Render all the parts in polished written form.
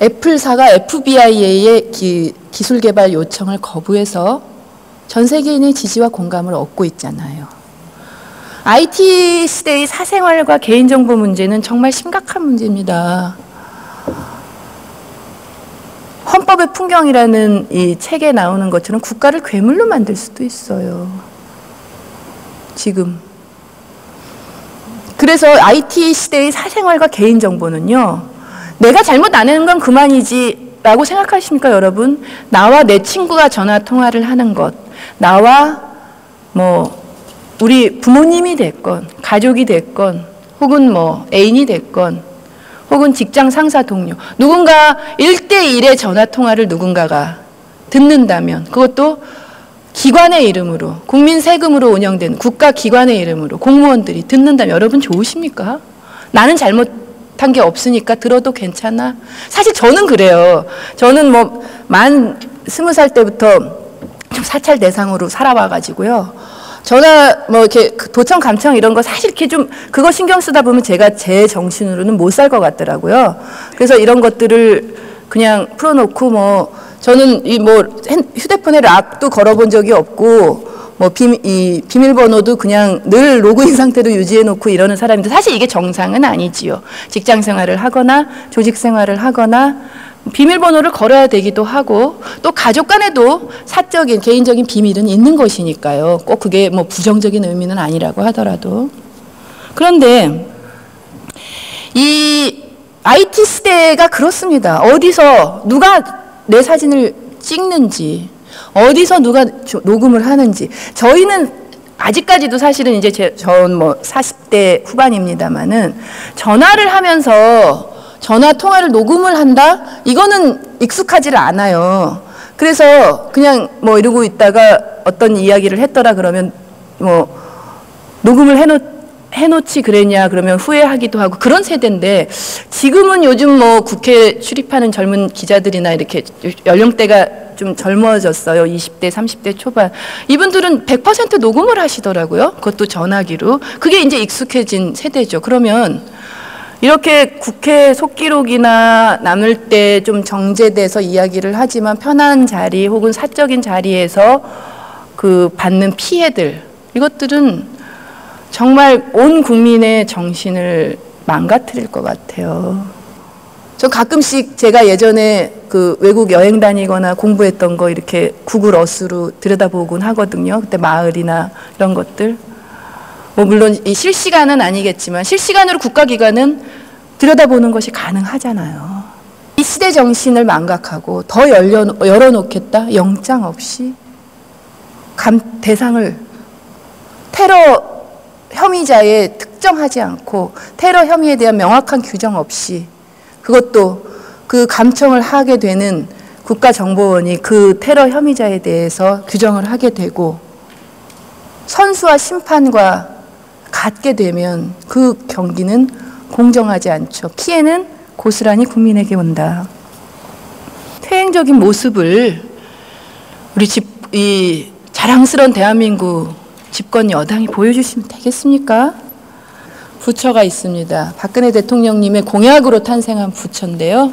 애플사가 FBI의 기술 개발 요청을 거부해서 전 세계인의 지지와 공감을 얻고 있잖아요. IT 시대의 사생활과 개인정보 문제는 정말 심각한 문제입니다. 헌법의 풍경이라는 이 책에 나오는 것처럼 국가를 괴물로 만들 수도 있어요. 지금. 그래서 IT 시대의 사생활과 개인정보는요, 내가 잘못 안 하는 건 그만이지 라고 생각하십니까, 여러분? 나와 내 친구가 전화 통화를 하는 것, 나와 우리 부모님이 됐건, 가족이 됐건, 혹은 애인이 됐건, 혹은 직장 상사 동료, 누군가 1대1의 전화 통화를 누군가가 듣는다면, 그것도 기관의 이름으로, 국민 세금으로 운영된 국가 기관의 이름으로 공무원들이 듣는다면 여러분 좋으십니까? 나는 잘못한 게 없으니까 들어도 괜찮아? 사실 저는 그래요. 저는 만 20살 때부터 좀 사찰 대상으로 살아와가지고요. 전화 이렇게 도청 감청 이런 거 사실 이렇게 좀 그거 신경 쓰다 보면 제가 제 정신으로는 못 살 것 같더라고요. 그래서 이런 것들을 그냥 풀어놓고 저는 휴대폰에 락도 걸어본 적이 없고 비밀번호도 그냥 늘 로그인 상태로 유지해놓고 이러는 사람인데 사실 이게 정상은 아니지요. 직장 생활을 하거나 조직 생활을 하거나 비밀번호를 걸어야 되기도 하고 또 가족 간에도 사적인 개인적인 비밀은 있는 것이니까요. 꼭 그게 부정적인 의미는 아니라고 하더라도. 그런데 이 IT 시대가 그렇습니다. 어디서 누가 내 사진을 찍는지, 어디서 누가 녹음을 하는지. 저희는 아직까지도 사실은 이제 전 40대 후반입니다만은 전화를 하면서 전화 통화를 녹음을 한다? 이거는 익숙하지를 않아요. 그래서 그냥 이러고 있다가 어떤 이야기를 했더라 그러면 녹음을 해놓지 그랬냐 그러면 후회하기도 하고 그런 세대인데 지금은 요즘 국회 출입하는 젊은 기자들이나 이렇게 연령대가 좀 젊어졌어요. 20대, 30대 초반. 이분들은 100% 녹음을 하시더라고요. 그것도 전화기로. 그게 이제 익숙해진 세대죠. 그러면 이렇게 국회 속기록이나 나눌 때 좀 정제돼서 이야기를 하지만 편한 자리 혹은 사적인 자리에서 받는 피해들, 이것들은 정말 온 국민의 정신을 망가뜨릴 것 같아요. 저 가끔씩 제가 예전에 외국 여행 다니거나 공부했던 거 이렇게 구글 어스로 들여다보곤 하거든요. 그때 마을이나 이런 것들. 물론 이 실시간은 아니겠지만 실시간으로 국가기관은 들여다보는 것이 가능하잖아요. 이 시대 정신을 망각하고 더 열어놓겠다? 영장 없이 대상을 테러 혐의자에 특정하지 않고 테러 혐의에 대한 명확한 규정 없이 그것도 그 감청을 하게 되는 국가정보원이 그 테러 혐의자에 대해서 규정을 하게 되고 선수와 심판과 같게 되면 그 경기는 공정하지 않죠. 피해는 고스란히 국민에게 온다. 퇴행적인 모습을 우리 이 자랑스러운 대한민국 집권 여당이 보여주시면 되겠습니까? 부처가 있습니다. 박근혜 대통령님의 공약으로 탄생한 부처인데요.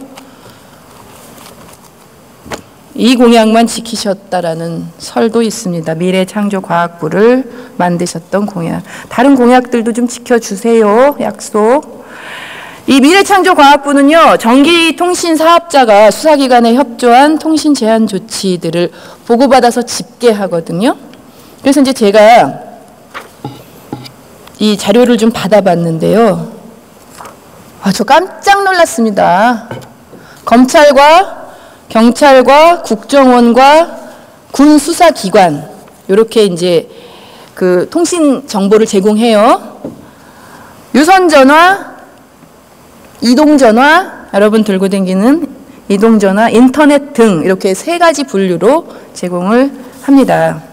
이 공약만 지키셨다라는 설도 있습니다. 미래창조과학부를 만드셨던 공약. 다른 공약들도 좀 지켜주세요. 약속. 이 미래창조과학부는요, 전기통신사업자가 수사기관에 협조한 통신 제한 조치들을 보고받아서 집계하거든요. 그래서 이제 제가 이 자료를 좀 받아봤는데요. 저 깜짝 놀랐습니다. 검찰과 경찰과 국정원과 군 수사기관 이렇게 이제 통신 정보를 제공해요. 유선전화, 이동전화, 여러분 들고 다니는 이동전화, 인터넷 등 이렇게 3가지 분류로 제공을 합니다.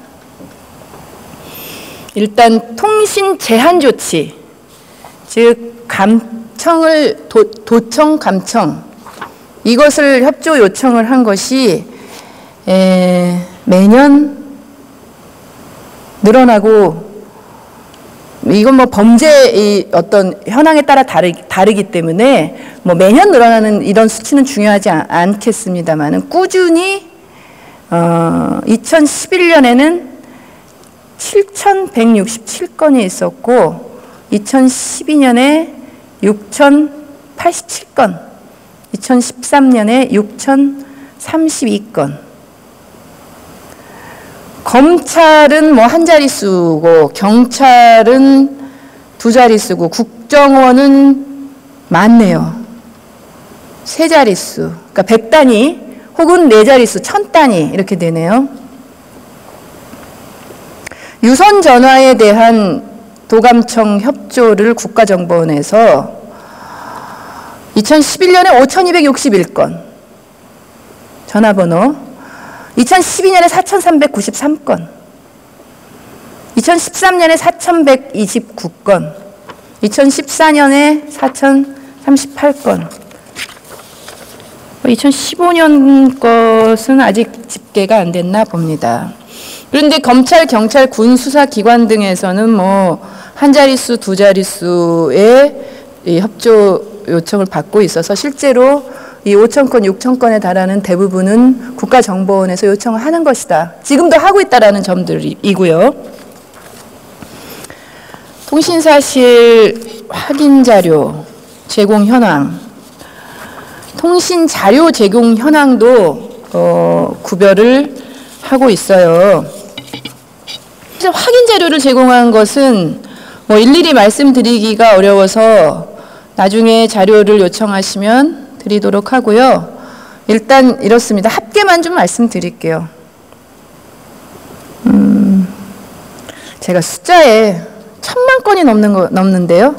일단 통신 제한 조치, 즉 감청을 도청 감청 이것을 협조 요청을 한 것이 매년 늘어나고 이건 뭐 범죄의 어떤 현황에 따라 다르기 때문에 뭐 매년 늘어나는 이런 수치는 중요하지 않겠습니다만은 꾸준히 2011년에는 7,167건이 있었고 2012년에 6,087건, 2013년에 6,032건. 검찰은 뭐 한 자릿수고 경찰은 두 자릿수고 국정원은 많네요. 세 자릿수. 그러니까 100단위 혹은 네 자릿수 1000단위 이렇게 되네요. 유선 전화에 대한 도감청 협조를 국가정보원에서 2011년에 5,261건 전화번호, 2012년에 4,393건, 2013년에 4,129건, 2014년에 4,038건, 2015년 것은 아직 집계가 안 됐나 봅니다. 그런데 검찰, 경찰, 군 수사기관 등에서는 뭐 한 자릿수, 두 자릿수의 협조 요청을 받고 있어서 실제로 이 5,000건, 6,000건에 달하는 대부분은 국가정보원에서 요청을 하는 것이다. 지금도 하고 있다라는 점들이고요. 통신사실 확인 자료 제공 현황, 통신 자료 제공 현황도 구별을 하고 있어요. 확인 자료를 제공한 것은 뭐 일일이 말씀드리기가 어려워서 나중에 자료를 요청하시면 드리도록 하고요. 일단 이렇습니다. 합계만 좀 말씀드릴게요. 제가 숫자에 1,000만 건이 넘는데요.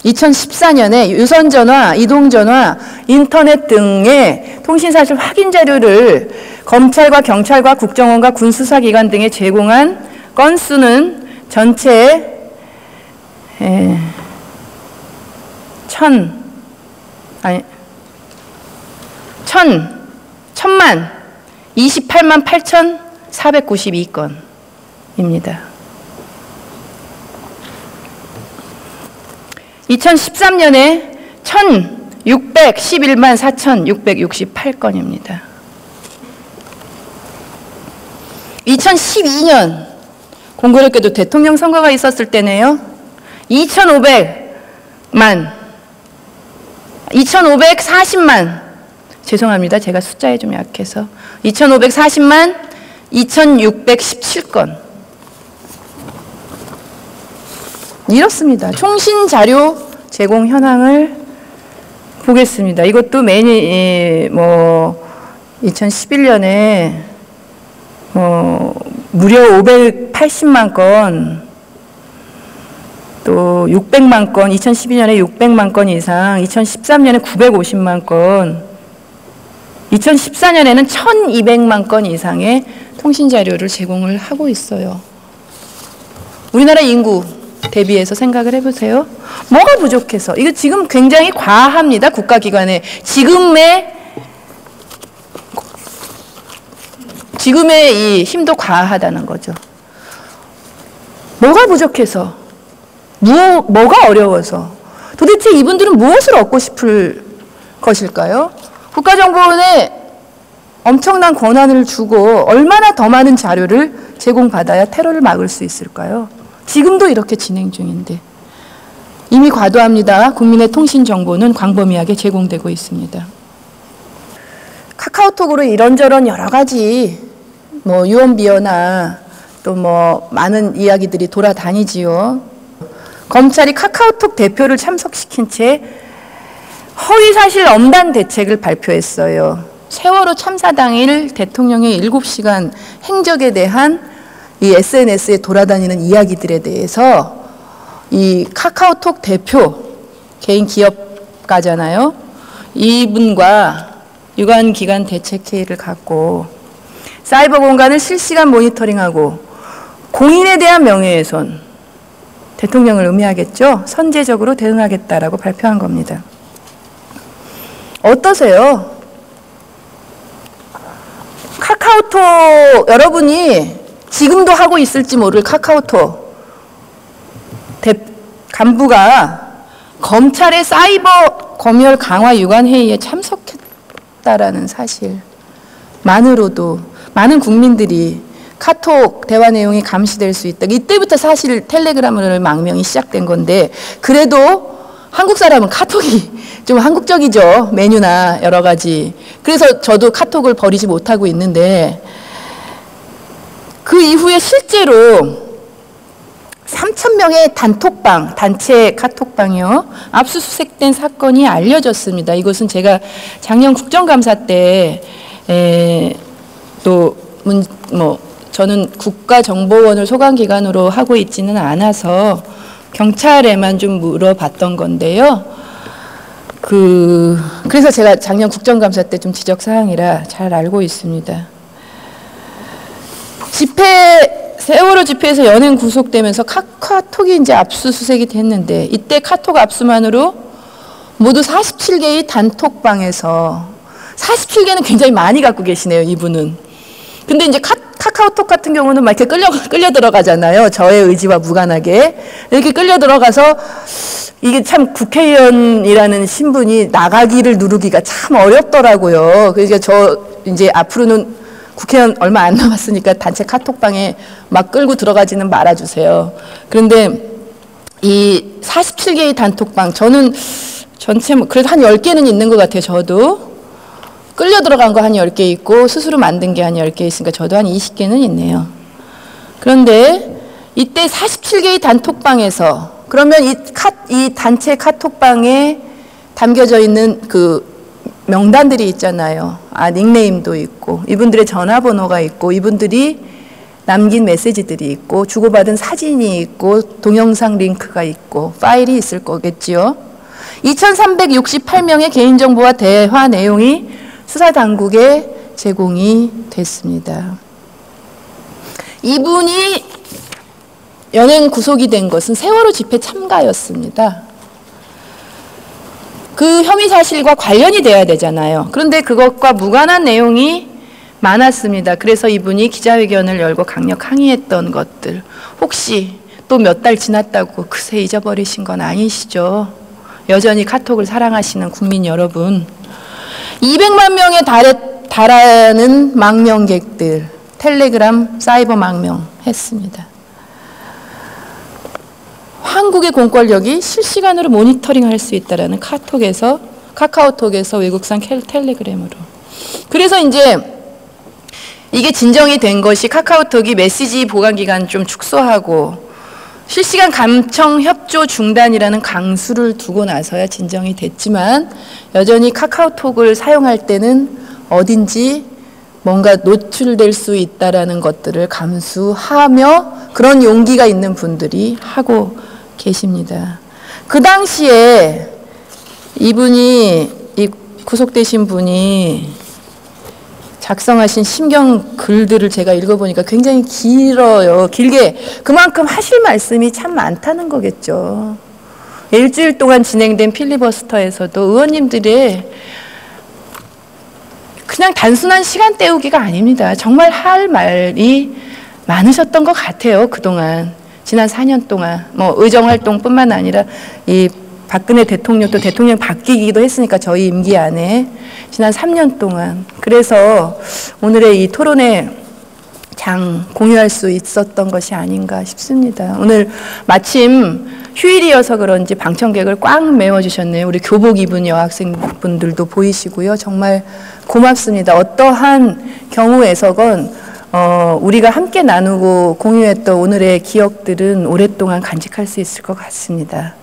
2014년에 유선전화, 이동전화, 인터넷 등의 통신사실 확인 자료를 검찰과 경찰과 국정원과 군수사기관 등에 제공한 건수는 전체 1,000만 28만 8,492건입니다. 2013년에 1,611만 4,668건입니다. 2012년 공교롭게도 대통령 선거가 있었을 때네요. 2,540만, 죄송합니다. 제가 숫자에 좀 약해서 2,540만 2,617건. 이렇습니다. 통신 자료 제공 현황을 보겠습니다. 이것도 뭐 2011년에 무려 580만 건, 또 600만 건, 2012년에 600만 건 이상, 2013년에 950만 건, 2014년에는 1,200만 건 이상의 통신 자료를 제공을 하고 있어요. 우리나라 인구 대비해서 생각을 해보세요. 뭐가 부족해서? 이거 지금 굉장히 과합니다. 국가기관의 지금의 이 힘도 과하다는 거죠. 뭐가 부족해서? 뭐가 어려워서? 도대체 이분들은 무엇을 얻고 싶을 것일까요? 국가정보원에 엄청난 권한을 주고 얼마나 더 많은 자료를 제공받아야 테러를 막을 수 있을까요? 지금도 이렇게 진행 중인데 이미 과도합니다. 국민의 통신 정보는 광범위하게 제공되고 있습니다. 카카오톡으로 이런저런 여러 가지 뭐 유언비어나 또 뭐 많은 이야기들이 돌아다니지요. 검찰이 카카오톡 대표를 참석시킨 채 허위사실 엄단 대책을 발표했어요. 세월호 참사 당일 대통령의 7시간 행적에 대한 이 SNS에 돌아다니는 이야기들에 대해서 이 카카오톡 대표, 개인 기업가잖아요. 이분과 유관기관 대책회의를 갖고 사이버 공간을 실시간 모니터링하고 공인에 대한 명예훼손, 대통령을 의미하겠죠. 선제적으로 대응하겠다라고 발표한 겁니다. 어떠세요? 카카오톡 여러분이 지금도 하고 있을지 모를 카카오톡 간부가 검찰의 사이버 검열 강화 유관 회의에 참석했다라는 사실만으로도 많은 국민들이 카톡 대화 내용이 감시될 수 있다. 이때부터 사실 텔레그램을 망명이 시작된 건데, 그래도 한국 사람은 카톡이 좀 한국적이죠. 메뉴나 여러 가지. 그래서 저도 카톡을 버리지 못하고 있는데, 그 이후에 실제로 3,000명의 단톡방, 단체 카톡방이요, 압수수색된 사건이 알려졌습니다. 이것은 제가 작년 국정감사 때 저는 국가정보원을 소관기관으로 하고 있지는 않아서 경찰에만 좀 물어봤던 건데요. 그래서 제가 작년 국정감사 때 좀 지적사항이라 잘 알고 있습니다. 세월호 집회에서 연행 구속되면서 카톡이 이제 압수수색이 됐는데, 이때 카톡 압수만으로 모두 47개의 단톡방에서, 47개는 굉장히 많이 갖고 계시네요, 이분은. 근데 이제 카카오톡 같은 경우는 막 이렇게 끌려 들어가잖아요. 저의 의지와 무관하게. 이렇게 끌려 들어가서, 이게 참 국회의원이라는 신분이 나가기를 누르기가 참 어렵더라고요. 그러니까 저 이제 앞으로는 국회의원 얼마 안 남았으니까 단체 카톡방에 막 끌고 들어가지는 말아주세요. 그런데 이 47개의 단톡방, 저는 전체 그래도 한 10개는 있는 것 같아요. 저도 끌려 들어간 거 한 10개 있고 스스로 만든 게 한 10개 있으니까 저도 한 20개는 있네요. 그런데 이때 47개의 단톡방에서, 그러면 이 단체 카톡방에 담겨져 있는 그 명단들이 있잖아요. 닉네임도 있고, 이분들의 전화번호가 있고, 이분들이 남긴 메시지들이 있고, 주고받은 사진이 있고, 동영상 링크가 있고, 파일이 있을 거겠지요. 2,368명의 개인정보와 대화 내용이 수사당국에 제공이 됐습니다. 이분이 연행 구속이 된 것은 세월호 집회 참가였습니다. 그 혐의 사실과 관련이 돼야 되잖아요. 그런데 그것과 무관한 내용이 많았습니다. 그래서 이분이 기자회견을 열고 강력 항의했던 것들, 혹시 또 몇 달 지났다고 그새 잊어버리신 건 아니시죠? 여전히 카톡을 사랑하시는 국민 여러분, 200만 명에 달하는 망명객들 텔레그램 사이버 망명했습니다. 한국의 공권력이 실시간으로 모니터링할 수 있다라는 카카오톡에서 외국산 텔레그램으로. 그래서 이제 이게 진정이 된 것이 카카오톡이 메시지 보관 기간 좀 축소하고 실시간 감청 협조 중단이라는 강수를 두고 나서야 진정이 됐지만, 여전히 카카오톡을 사용할 때는 어딘지 뭔가 노출될 수 있다라는 것들을 감수하며 그런 용기가 있는 분들이 하고 계십니다. 그 당시에 이 구속되신 분이 작성하신 심경 글들을 제가 읽어보니까 굉장히 길어요. 길게. 그만큼 하실 말씀이 참 많다는 거겠죠. 일주일 동안 진행된 필리버스터에서도 의원님들의 그냥 단순한 시간 때우기가 아닙니다. 정말 할 말이 많으셨던 것 같아요. 그동안. 지난 4년 동안. 의정활동뿐만 아니라 이 박근혜 대통령도 대통령 바뀌기도 했으니까 저희 임기 안에 지난 3년 동안. 그래서 오늘의 이 토론회 장 공유할 수 있었던 것이 아닌가 싶습니다. 오늘 마침 휴일이어서 그런지 방청객을 꽉 메워주셨네요. 우리 교복 입은 여학생분들도 보이시고요. 정말 고맙습니다. 어떠한 경우에서건 우리가 함께 나누고 공유했던 오늘의 기억들은 오랫동안 간직할 수 있을 것 같습니다.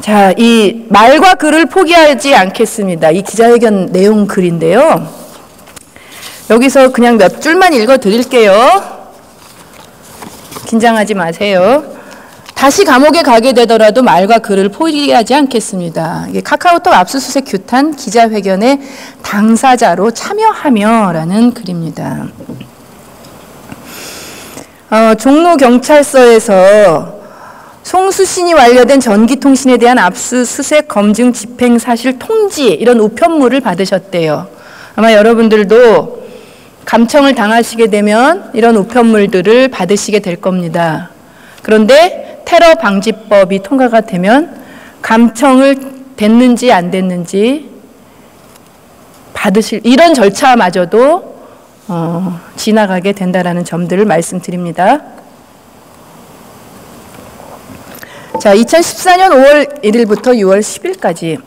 자, 이 말과 글을 포기하지 않겠습니다. 이 기자회견 내용 글인데요. 여기서 그냥 몇 줄만 읽어 드릴게요. 긴장하지 마세요. 다시 감옥에 가게 되더라도 말과 글을 포기하지 않겠습니다. 이게 카카오톡 압수수색 규탄 기자회견의 당사자로 참여하며라는 글입니다. 종로경찰서에서 송수신이 완료된 전기통신에 대한 압수수색 검증 집행사실 통지, 이런 우편물을 받으셨대요. 아마 여러분들도 감청을 당하시게 되면 이런 우편물들을 받으시게 될 겁니다. 그런데 테러 방지법이 통과가 되면 감청을 됐는지 안 됐는지 받으실 이런 절차마저도 지나가게 된다라는 점들을 말씀드립니다. 자, 2014년 5월 1일부터 6월 10일까지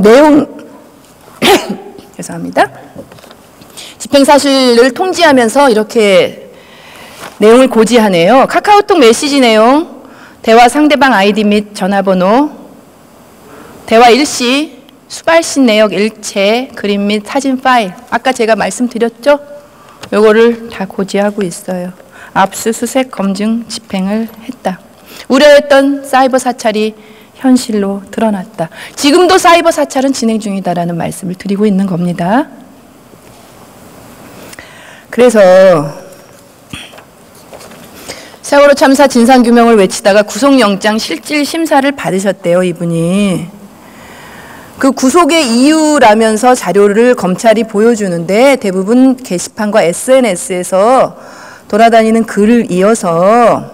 내용 죄송합니다. 집행사실을 통지하면서 이렇게 내용을 고지하네요. 카카오톡 메시지 내용, 대화 상대방 아이디 및 전화번호, 대화 일시, 수발신 내역 일체, 그림 및 사진 파일. 아까 제가 말씀드렸죠? 요거를 다 고지하고 있어요. 압수수색 검증 집행을 했다. 우려했던 사이버 사찰이 현실로 드러났다. 지금도 사이버 사찰은 진행 중이다라는 말씀을 드리고 있는 겁니다. 그래서 세월호 참사 진상규명을 외치다가 구속영장 실질 심사를 받으셨대요, 이분이. 그 구속의 이유라면서 자료를 검찰이 보여주는데 대부분 게시판과 SNS에서 돌아다니는 글을 이어서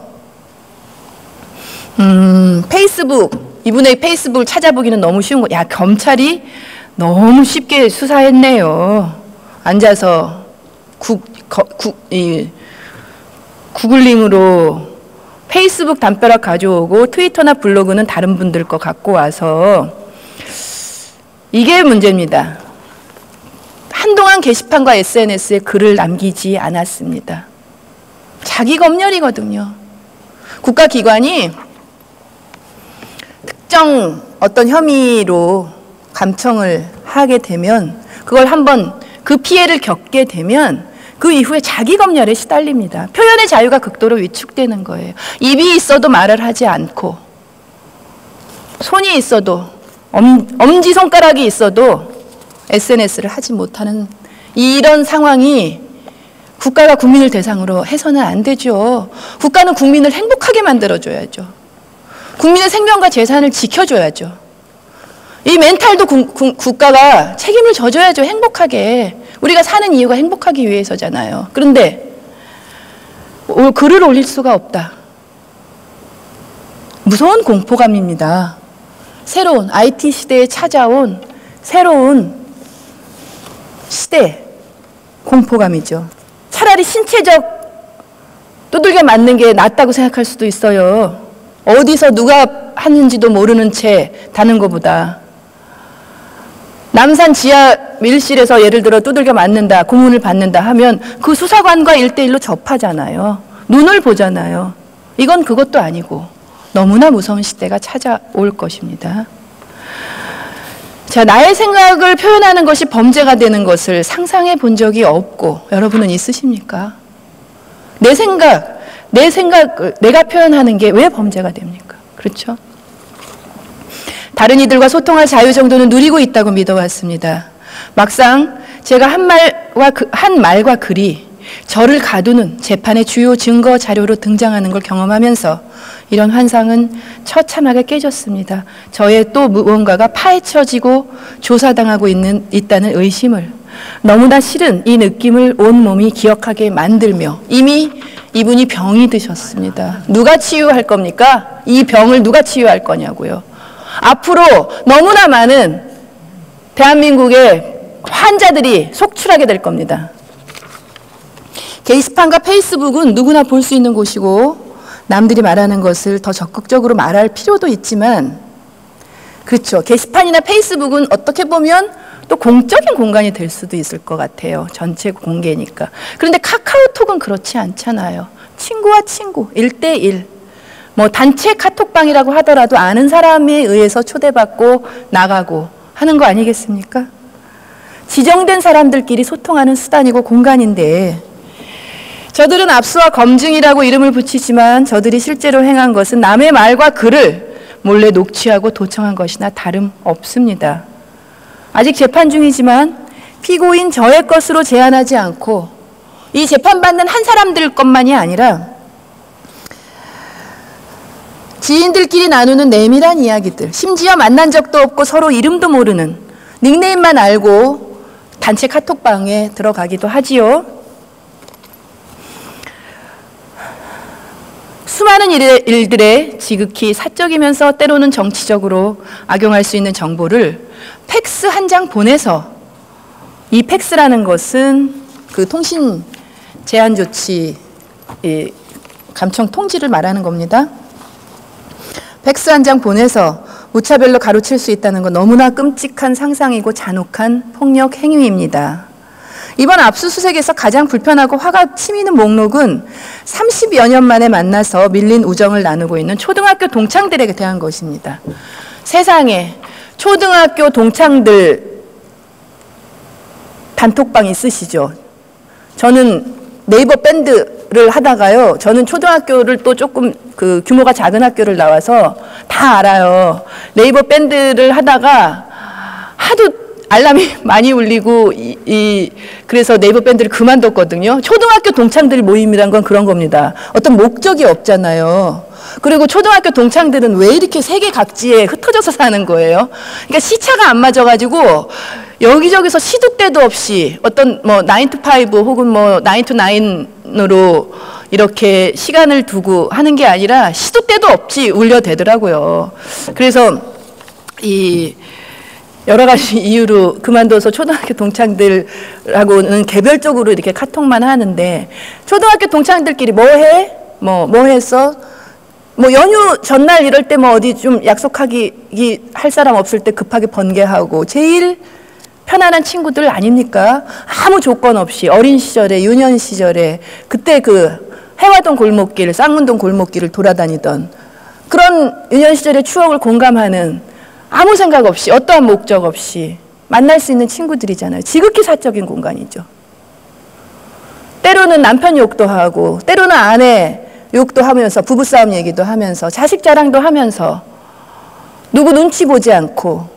페이스북, 이분의 페이스북을 찾아보기는 너무 쉬운 거. 야, 검찰이 너무 쉽게 수사했네요. 앉아서 구글링으로 페이스북 담벼락 가져오고 트위터나 블로그는 다른 분들 거 갖고 와서 이게 문제입니다. 한동안 게시판과 SNS에 글을 남기지 않았습니다. 자기 검열이거든요. 국가기관이 특정 어떤 혐의로 감청을 하게 되면 그걸 한번 그 피해를 겪게 되면 그 이후에 자기 검열에 시달립니다. 표현의 자유가 극도로 위축되는 거예요. 입이 있어도 말을 하지 않고 손이 있어도 엄지손가락이 있어도 SNS를 하지 못하는 이런 상황이 국가가 국민을 대상으로 해서는 안 되죠. 국가는 국민을 행복하게 만들어줘야죠. 국민의 생명과 재산을 지켜줘야죠. 이 멘탈도 국가가 책임을 져줘야죠. 행복하게. 우리가 사는 이유가 행복하기 위해서잖아요. 그런데 글을 올릴 수가 없다. 무서운 공포감입니다. 새로운 IT 시대에 찾아온 새로운 시대 공포감이죠. 차라리 신체적 두들겨 맞는 게 낫다고 생각할 수도 있어요. 어디서 누가 하는지도 모르는 채 다는 것보다. 남산 지하 밀실에서 예를 들어 두들겨 맞는다, 고문을 받는다 하면 그 수사관과 1대1로 접하잖아요. 눈을 보잖아요. 이건 그것도 아니고 너무나 무서운 시대가 찾아올 것입니다. 자, 나의 생각을 표현하는 것이 범죄가 되는 것을 상상해 본 적이 없고 여러분은 있으십니까? 내 생각을 내가 표현하는 게 왜 범죄가 됩니까? 그렇죠? 다른 이들과 소통할 자유 정도는 누리고 있다고 믿어왔습니다. 막상 제가 한 말과 글이 저를 가두는 재판의 주요 증거 자료로 등장하는 걸 경험하면서 이런 환상은 처참하게 깨졌습니다. 저의 또 무언가가 파헤쳐지고 조사당하고 있다는 의심을, 너무나 싫은 이 느낌을 온몸이 기억하게 만들며 이미 이분이 병이 드셨습니다. 누가 치유할 겁니까? 이 병을 누가 치유할 거냐고요. 앞으로 너무나 많은 대한민국의 환자들이 속출하게 될 겁니다. 게시판과 페이스북은 누구나 볼 수 있는 곳이고 남들이 말하는 것을 더 적극적으로 말할 필요도 있지만, 그렇죠. 게시판이나 페이스북은 어떻게 보면 또 공적인 공간이 될 수도 있을 것 같아요. 전체 공개니까. 그런데 카카오톡은 그렇지 않잖아요. 친구와 친구, 1대1. 뭐 단체 카톡방이라고 하더라도 아는 사람에 의해서 초대받고 나가고 하는 거 아니겠습니까? 지정된 사람들끼리 소통하는 수단이고 공간인데, 저들은 압수와 검증이라고 이름을 붙이지만 저들이 실제로 행한 것은 남의 말과 글을 몰래 녹취하고 도청한 것이나 다름없습니다. 아직 재판 중이지만 피고인 저의 것으로 제한하지 않고 이 재판받는 한 사람들 것만이 아니라 지인들끼리 나누는 내밀한 이야기들, 심지어 만난 적도 없고 서로 이름도 모르는 닉네임만 알고 단체 카톡방에 들어가기도 하지요. 수많은 일들에 지극히 사적이면서 때로는 정치적으로 악용할 수 있는 정보를 팩스 한 장 보내서, 이 팩스라는 것은 그 통신 제한 조치, 감청 통지를 말하는 겁니다. 팩스 한 장 보내서 무차별로 가로칠 수 있다는 건 너무나 끔찍한 상상이고 잔혹한 폭력 행위입니다. 이번 압수수색에서 가장 불편하고 화가 치미는 목록은 30여 년 만에 만나서 밀린 우정을 나누고 있는 초등학교 동창들에게 대한 것입니다. 세상에 초등학교 동창들 단톡방 있으시죠? 저는 네이버 밴드를 하다가요, 저는 초등학교를 또 조금 그 규모가 작은 학교를 나와서 다 알아요. 네이버 밴드를 하다가 하도 알람이 많이 울리고 그래서 네이버 밴드를 그만뒀거든요. 초등학교 동창들 모임이란 건 그런 겁니다. 어떤 목적이 없잖아요. 그리고 초등학교 동창들은 왜 이렇게 세계 각지에 흩어져서 사는 거예요? 그러니까 시차가 안 맞아가지고 여기저기서 시도 때도 없이 어떤 뭐 9 to 5 혹은 뭐 9 to 9으로 이렇게 시간을 두고 하는 게 아니라 시도 때도 없이 울려대더라고요. 그래서 여러 가지 이유로 그만둬서 초등학교 동창들하고는 개별적으로 이렇게 카톡만 하는데, 초등학교 동창들끼리 뭐 해? 뭐 했어? 뭐 연휴 전날 이럴 때 뭐 어디 좀 약속하기 할 사람 없을 때 급하게 번개하고, 제일 편안한 친구들 아닙니까? 아무 조건 없이 어린 시절에, 유년 시절에 그때 그 해화동 골목길, 쌍문동 골목길을 돌아다니던 그런 유년 시절의 추억을 공감하는, 아무 생각 없이 어떠한 목적 없이 만날 수 있는 친구들이잖아요. 지극히 사적인 공간이죠. 때로는 남편 욕도 하고, 때로는 아내 욕도 하면서, 부부싸움 얘기도 하면서, 자식 자랑도 하면서, 누구 눈치 보지 않고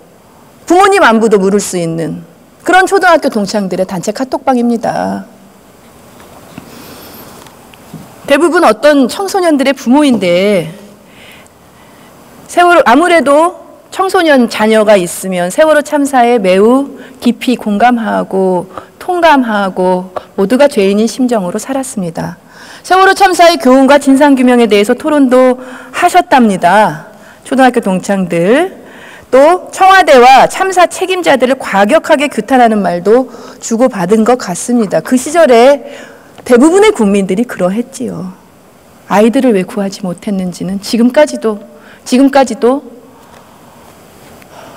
부모님 안부도 물을 수 있는 그런 초등학교 동창들의 단체 카톡방입니다. 대부분 어떤 청소년들의 부모인데, 아무래도 청소년 자녀가 있으면 세월호 참사에 매우 깊이 공감하고 통감하고 모두가 죄인인 심정으로 살았습니다. 세월호 참사의 교훈과 진상규명에 대해서 토론도 하셨답니다. 초등학교 동창들. 또 청와대와 참사 책임자들을 과격하게 규탄하는 말도 주고받은 것 같습니다. 그 시절에 대부분의 국민들이 그러했지요. 아이들을 왜 구하지 못했는지는 지금까지도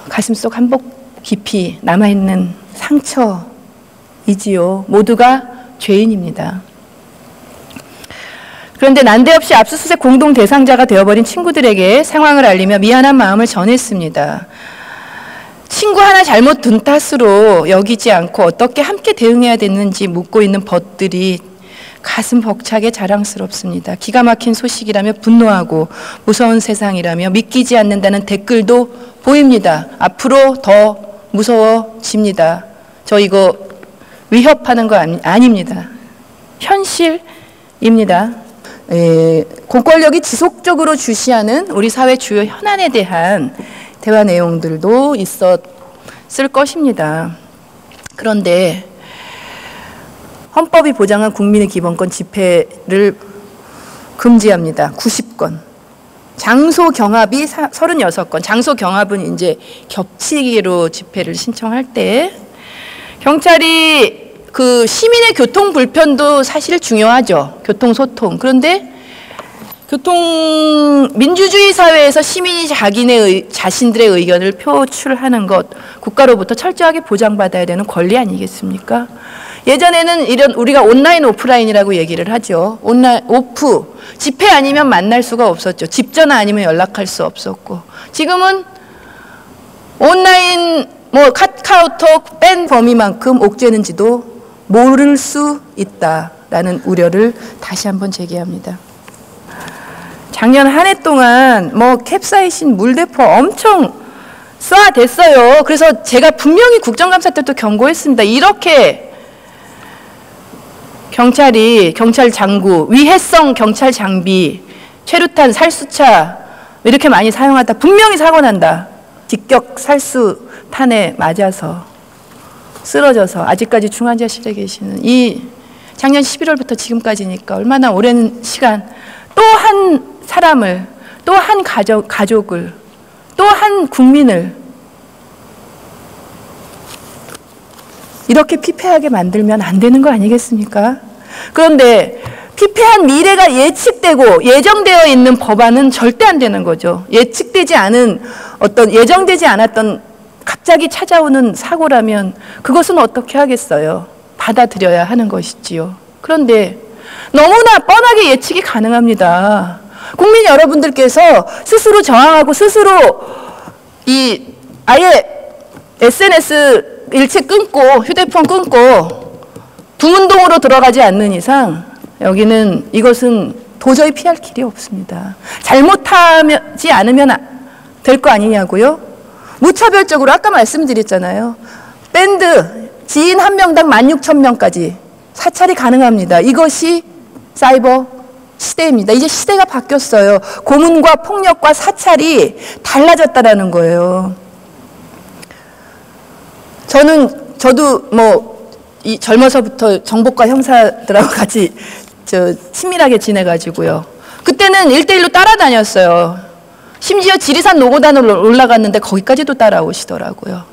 가슴속 한복 깊이 남아있는 상처이지요. 모두가 죄인입니다. 그런데 난데없이 압수수색 공동 대상자가 되어버린 친구들에게 상황을 알리며 미안한 마음을 전했습니다. 친구 하나 잘못 둔 탓으로 여기지 않고 어떻게 함께 대응해야 됐는지 묻고 있는 벗들이 가슴 벅차게 자랑스럽습니다. 기가 막힌 소식이라며 분노하고 무서운 세상이라며 믿기지 않는다는 댓글도 보입니다. 앞으로 더 무서워집니다. 저 이거 위협하는 거 아닙니다. 현실입니다. 공권력이 지속적으로 주시하는 우리 사회 주요 현안에 대한 대화 내용들도 있었을 것입니다. 그런데 헌법이 보장한 국민의 기본권 집회를 금지합니다. 90건. 장소 경합이 36건. 장소 경합은 이제 겹치기로 집회를 신청할 때 경찰이 그 시민의 교통 불편도 사실 중요하죠. 교통소통. 그런데 민주주의 사회에서 시민이 자신들의 의견을 표출하는 것, 국가로부터 철저하게 보장받아야 되는 권리 아니겠습니까? 예전에는 우리가 온라인, 오프라인이라고 얘기를 하죠. 집회 아니면 만날 수가 없었죠. 집 전화 아니면 연락할 수 없었고. 지금은 온라인, 카카오톡 뺀 범위만큼 옥죄는지도 모를 수 있다라는 우려를 다시 한번 제기합니다. 작년 한 해 동안 캡사이신, 물대포 엄청 쏴댔어요. 그래서 제가 분명히 국정감사 때도 경고했습니다. 이렇게 경찰 장구, 위해성 경찰 장비, 최루탄, 살수차 이렇게 많이 사용하다 분명히 사고 난다. 직격 살수탄에 맞아서 쓰러져서 아직까지 중환자실에 계시는 이 작년 11월부터 지금까지니까 얼마나 오랜 시간 또 한 사람을, 또 한 가족을, 또 한 국민을 이렇게 피폐하게 만들면 안 되는 거 아니겠습니까? 그런데 피폐한 미래가 예측되고 예정되어 있는 법안은 절대 안 되는 거죠. 예측되지 않은 어떤 예정되지 않았던 갑자기 찾아오는 사고라면 그것은 어떻게 하겠어요? 받아들여야 하는 것이지요. 그런데 너무나 뻔하게 예측이 가능합니다. 국민 여러분들께서 스스로 저항하고 스스로 아예 SNS 일체 끊고 휴대폰 끊고 두문동으로 들어가지 않는 이상 여기는 이것은 도저히 피할 길이 없습니다. 잘못하지 않으면 될 거 아니냐고요? 무차별적으로 아까 말씀드렸잖아요. 밴드 지인 한 명당 16,000명까지 사찰이 가능합니다. 이것이 사이버 시대입니다. 이제 시대가 바뀌었어요. 고문과 폭력과 사찰이 달라졌다라는 거예요. 저도 이 젊어서부터 정복과 형사들하고 같이 친밀하게 지내가지고요. 그때는 1대1로 따라다녔어요. 심지어 지리산 노고단으로 올라갔는데 거기까지도 따라오시더라고요.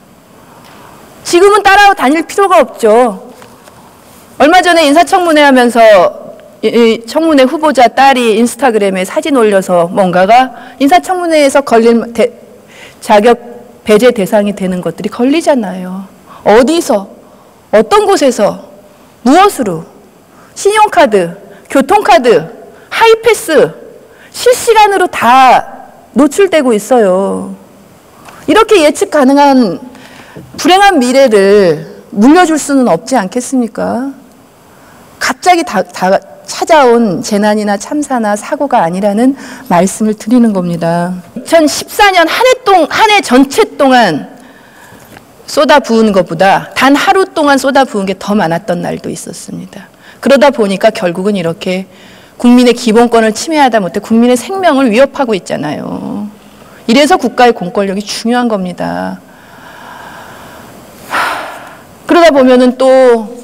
지금은 따라다닐 필요가 없죠. 얼마 전에 인사청문회 하면서 이 청문회 후보자 딸이 인스타그램에 사진 올려서 뭔가가 인사청문회에서 걸릴 자격 배제 대상이 되는 것들이 걸리잖아요. 어디서, 어떤 곳에서, 무엇으로, 신용카드, 교통카드, 하이패스, 실시간으로 다 노출되고 있어요. 이렇게 예측 가능한 불행한 미래를 물려줄 수는 없지 않겠습니까? 갑자기 찾아온 재난이나 참사나 사고가 아니라는 말씀을 드리는 겁니다. 2014년 한 해 전체 동안 쏟아부은 것보다 단 하루 동안 쏟아부은 게 더 많았던 날도 있었습니다. 그러다 보니까 결국은 이렇게 국민의 기본권을 침해하다 못해 국민의 생명을 위협하고 있잖아요. 이래서 국가의 공권력이 중요한 겁니다. 그러다 보면은 또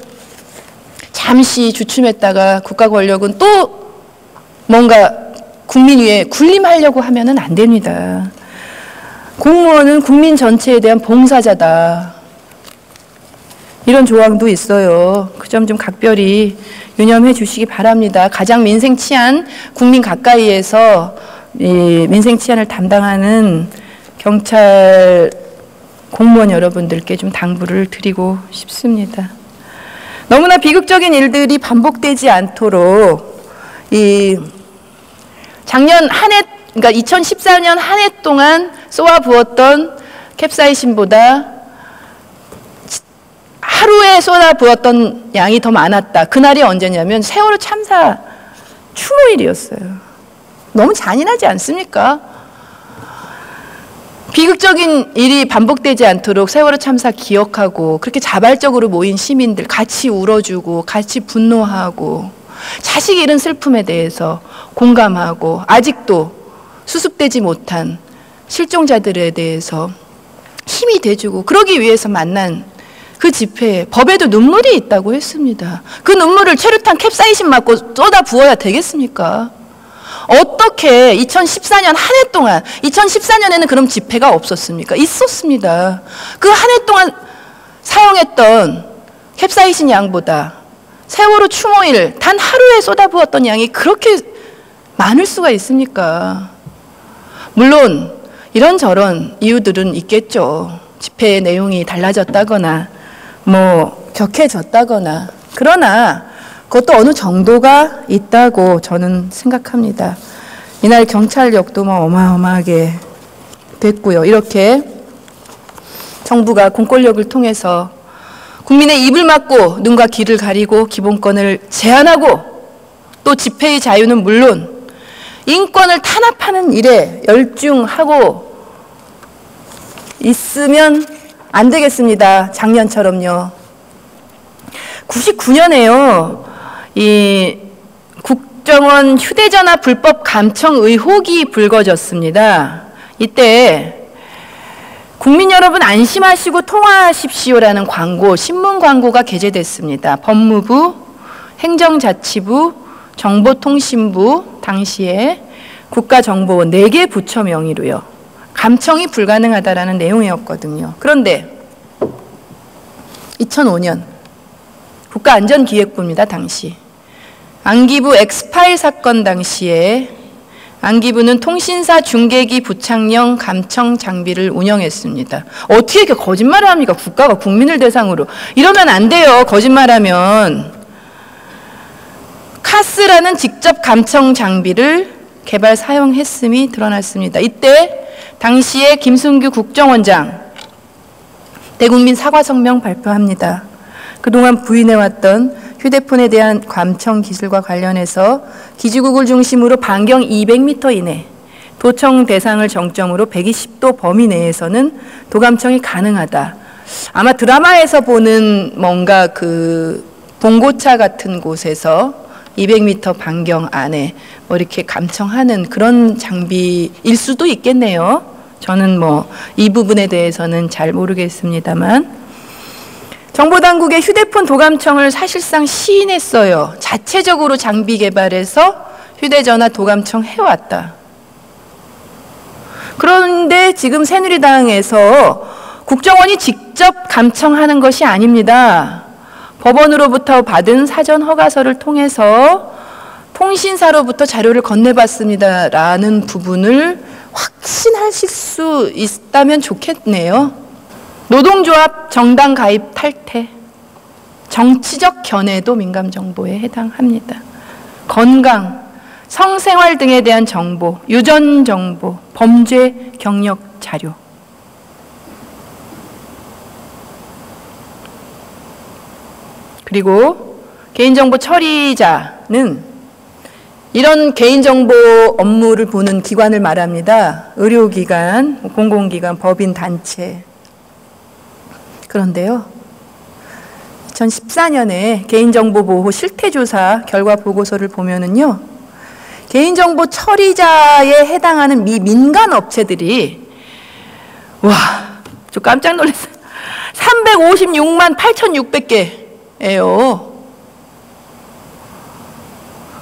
잠시 주춤했다가 국가 권력은 또 뭔가 국민 위에 군림하려고 하면은 안 됩니다. 공무원은 국민 전체에 대한 봉사자다. 이런 조항도 있어요. 그 점 좀 각별히 유념해 주시기 바랍니다. 가장 민생 치안, 국민 가까이에서 이 민생 치안을 담당하는 경찰 공무원 여러분들께 좀 당부를 드리고 싶습니다. 너무나 비극적인 일들이 반복되지 않도록 작년 한 해, 그러니까 2014년 한 해 동안 쏘아 부었던 캡사이신보다 하루에 쏟아 부었던 양이 더 많았다. 그날이 언제냐면 세월호 참사 추모일이었어요. 너무 잔인하지 않습니까? 비극적인 일이 반복되지 않도록 세월호 참사 기억하고 그렇게 자발적으로 모인 시민들 같이 울어주고 같이 분노하고 자식 잃은 슬픔에 대해서 공감하고 아직도 수습되지 못한 실종자들에 대해서 힘이 돼주고 그러기 위해서 만난 그 집회에 법에도 눈물이 있다고 했습니다. 그 눈물을 최루탄 캡사이신 맞고 쏟아 부어야 되겠습니까? 어떻게 2014년 한 해 동안 2014년에는 그럼 집회가 없었습니까? 있었습니다. 그 한 해 동안 사용했던 캡사이신 양보다 세월호 추모일 단 하루에 쏟아부었던 양이 그렇게 많을 수가 있습니까? 물론 이런저런 이유들은 있겠죠. 집회의 내용이 달라졌다거나 격해졌다거나 그러나 그것도 어느 정도가 있다고 저는 생각합니다. 이날 경찰력도 어마어마하게 됐고요. 이렇게 정부가 공권력을 통해서 국민의 입을 막고 눈과 귀를 가리고 기본권을 제한하고 또 집회의 자유는 물론 인권을 탄압하는 일에 열중하고 있으면 안 되겠습니다. 작년처럼요. 99년에요. 이 국정원 휴대전화 불법 감청 의혹이 불거졌습니다. 이때 국민 여러분 안심하시고 통화하십시오라는 광고, 신문 광고가 게재됐습니다. 법무부, 행정자치부, 정보통신부 당시에 국가정보원 4개 부처 명의로요. 감청이 불가능하다라는 내용이었거든요. 그런데 2005년 국가안전기획부입니다. 당시 안기부 엑스파일 사건 당시에 안기부는 통신사 중계기 부착용 감청 장비를 운영했습니다. 어떻게 이렇게 거짓말을 합니까? 국가가 국민을 대상으로. 이러면 안 돼요. 거짓말하면. 카스라는 직접 감청 장비를 개발 사용했음이 드러났습니다. 이때 당시에 김승규 국정원장 대국민 사과 성명 발표합니다. 그동안 부인해왔던 휴대폰에 대한 감청 기술과 관련해서 기지국을 중심으로 반경 200m 이내, 도청 대상을 정점으로 120도 범위 내에서는 도감청이 가능하다. 아마 드라마에서 보는 뭔가 그 봉고차 같은 곳에서 200m 반경 안에 뭐 이렇게 감청하는 그런 장비일 수도 있겠네요. 저는 뭐 이 부분에 대해서는 잘 모르겠습니다만 정보당국의 휴대폰 도감청을 사실상 시인했어요. 자체적으로 장비 개발해서 휴대전화 도감청 해왔다. 그런데 지금 새누리당에서 국정원이 직접 감청하는 것이 아닙니다. 법원으로부터 받은 사전 허가서를 통해서 통신사로부터 자료를 건네봤습니다라는 부분을 확신하실 수 있다면 좋겠네요. 노동조합 정당 가입 탈퇴, 정치적 견해도 민감정보에 해당합니다. 건강, 성생활 등에 대한 정보, 유전 정보, 범죄 경력 자료. 그리고 개인정보 처리자는 이런 개인정보 업무를 보는 기관을 말합니다. 의료기관, 공공기관, 법인, 단체. 그런데요, 2014년에 개인정보보호 실태조사 결과 보고서를 보면은요, 개인정보 처리자에 해당하는 민간 업체들이, 와, 저 깜짝 놀랐어요. 356만 8,600개예요.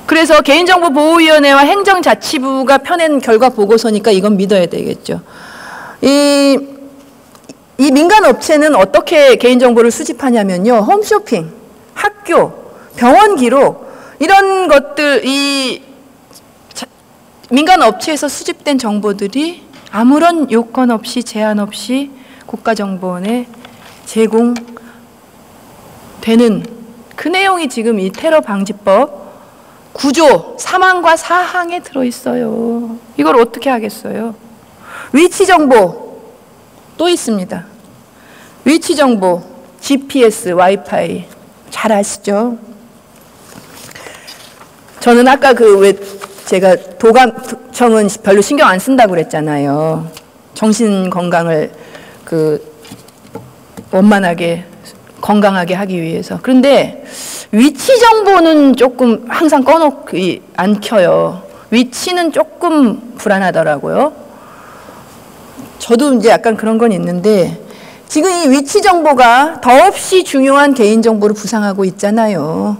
그래서 개인정보보호위원회와 행정자치부가 펴낸 결과 보고서니까 이건 믿어야 되겠죠. 이 민간 업체는 어떻게 개인정보를 수집하냐면요. 홈쇼핑, 학교, 병원 기록 이런 것들, 이 민간 업체에서 수집된 정보들이 아무런 요건 없이 제한 없이 국가정보원에 제공되는 그 내용이 지금 이 테러방지법 9조 3항과 4항에 들어있어요. 이걸 어떻게 하겠어요? 위치정보 또 있습니다. 위치정보, GPS, 와이파이 잘 아시죠? 저는 아까 제가 도감청은 별로 신경 안 쓴다고 그랬잖아요. 정신 건강을 원만하게 건강하게 하기 위해서. 그런데 위치 정보는 조금 항상 꺼놓기 안 켜요. 위치는 조금 불안하더라고요. 저도 이제 약간 그런 건 있는데 지금 이 위치 정보가 더없이 중요한 개인 정보를 부상하고 있잖아요.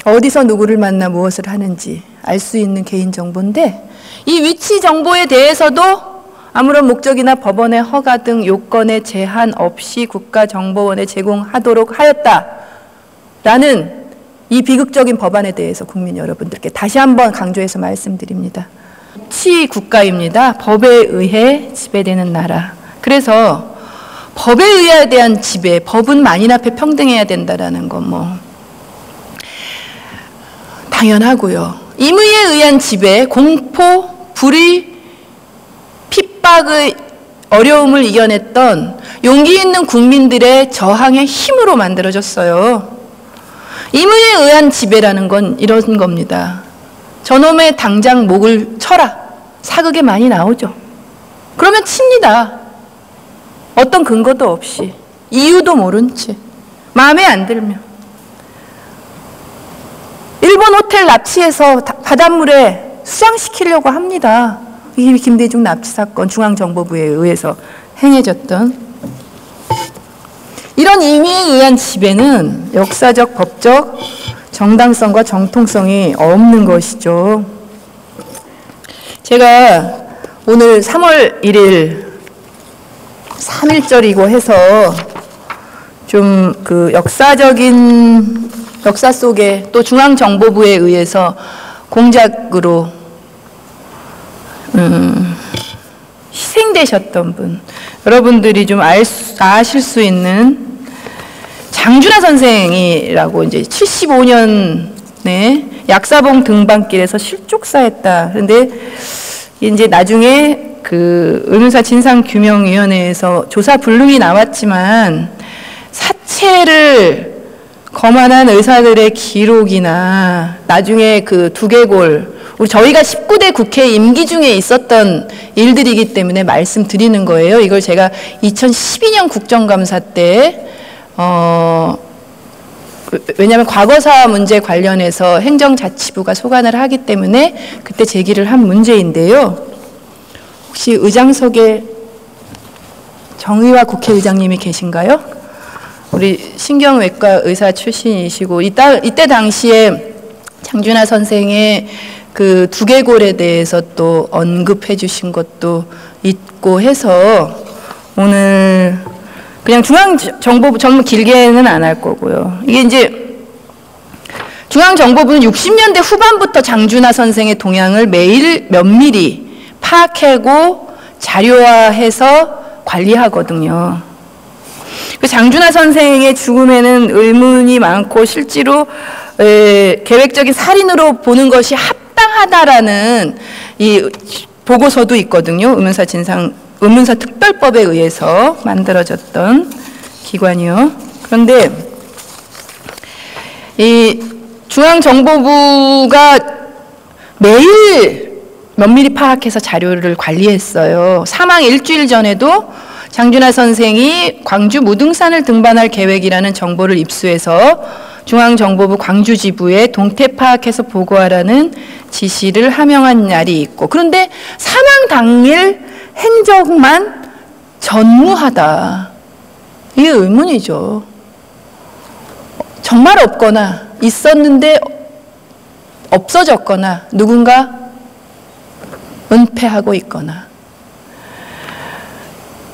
어디서 누구를 만나 무엇을 하는지 알 수 있는 개인 정보인데 이 위치 정보에 대해서도 아무런 목적이나 법원의 허가 등 요건에 제한 없이 국가정보원에 제공하도록 하였다라는 이 비극적인 법안에 대해서 국민 여러분들께 다시 한번 강조해서 말씀드립니다. 법치 국가입니다. 법에 의해 지배되는 나라. 그래서 법에 의해 대한 지배, 법은 만인 앞에 평등해야 된다라는 건 뭐 당연하고요. 임의에 의한 지배, 공포, 불의, 핍박의 어려움을 이겨냈던 용기 있는 국민들의 저항의 힘으로 만들어졌어요. 임의에 의한 지배라는 건 이런 겁니다. 저놈의 당장 목을 쳐라. 사극에 많이 나오죠. 그러면 칩니다. 어떤 근거도 없이. 이유도 모른 채. 마음에 안 들면. 일본 호텔 납치해서 바닷물에 수장시키려고 합니다. 이 김대중 납치 사건 중앙정보부에 의해서 행해졌던 이런 임의에 의한 지배는 역사적, 법적 정당성과 정통성이 없는 것이죠. 제가 오늘 3월 1일 3.1절이고 해서 좀 그 역사 속에 또 중앙정보부에 의해서 공작으로 희생되셨던 분, 여러분들이 좀 아실 수 있는 장준하 선생이라고 이제 75년에 약사봉 등반길에서 실족사했다. 그런데 이제 나중에 그 의문사 진상규명위원회에서 조사 불능이 나왔지만 사체를 검안한 의사들의 기록이나 나중에 그 두개골, 저희가 19대 국회 임기 중에 있었던 일들이기 때문에 말씀드리는 거예요. 이걸 제가 2012년 국정감사 때 왜냐하면 과거사 문제 관련해서 행정자치부가 소관을 하기 때문에 그때 제기를 한 문제인데요. 혹시 의장석에 정의화 국회의장님이 계신가요? 우리 신경외과 의사 출신이시고 이때 당시에 장준하 선생의 그 두개골에 대해서 또 언급해 주신 것도 있고 해서 오늘 그냥 중앙정보부 전부 길게는 안 할 거고요. 이게 이제 중앙정보부는 60년대 후반부터 장준하 선생의 동향을 매일 면밀히 파악하고 자료화해서 관리하거든요. 그 장준하 선생의 죽음에는 의문이 많고 실제로 계획적인 살인으로 보는 것이 합당하다라는 이 보고서도 있거든요. 의문사 특별법에 의해서 만들어졌던 기관이요. 그런데 이 중앙정보부가 매일 면밀히 파악해서 자료를 관리했어요. 사망 일주일 전에도 장준하 선생이 광주 무등산을 등반할 계획이라는 정보를 입수해서 중앙정보부 광주지부에 동태 파악해서 보고하라는 지시를 하명한 날이 있고, 그런데 사망 당일 행적만 전무하다. 이게 의문이죠. 정말 없거나 있었는데 없어졌거나 누군가 은폐하고 있거나.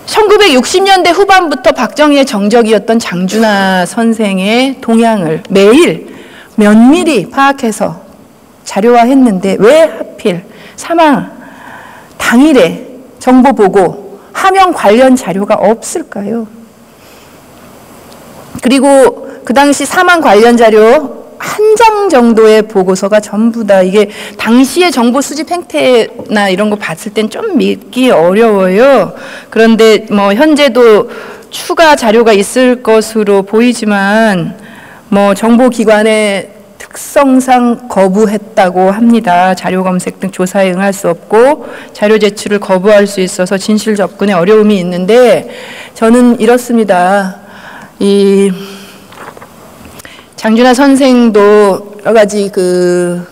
1960년대 후반부터 박정희의 정적이었던 장준하 선생의 동향을 매일 면밀히 파악해서 자료화했는데 왜 하필 사망 당일에 정보 보고 하명 관련 자료가 없을까요? 그리고 그 당시 사망 관련 자료 한 장 정도의 보고서가 전부 다 이게 당시의 정보 수집 행태나 이런 거 봤을 땐 좀 믿기 어려워요. 그런데 뭐 현재도 추가 자료가 있을 것으로 보이지만 뭐 정보기관의 특성상 거부했다고 합니다. 자료 검색 등 조사에 응할 수 없고 자료 제출을 거부할 수 있어서 진실 접근에 어려움이 있는데 저는 이렇습니다. 이 장준하 선생도 여러 가지 그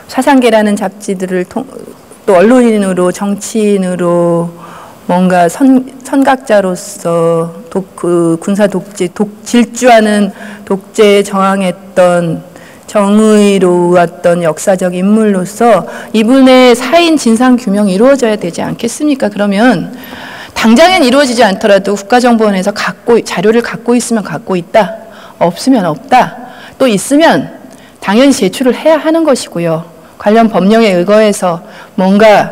사상계라는 잡지들을 또 언론인으로 정치인으로 뭔가 선각자로서 군사 독재 질주하는 독재에 저항했던 정의로웠던 역사적 인물로서 이분의 사인 진상 규명이 이루어져야 되지 않겠습니까? 그러면 당장엔 이루어지지 않더라도 국가정보원에서 자료를 갖고 있으면 갖고 있다, 없으면 없다, 또 있으면 당연히 제출을 해야 하는 것이고요. 관련 법령에 의거해서 뭔가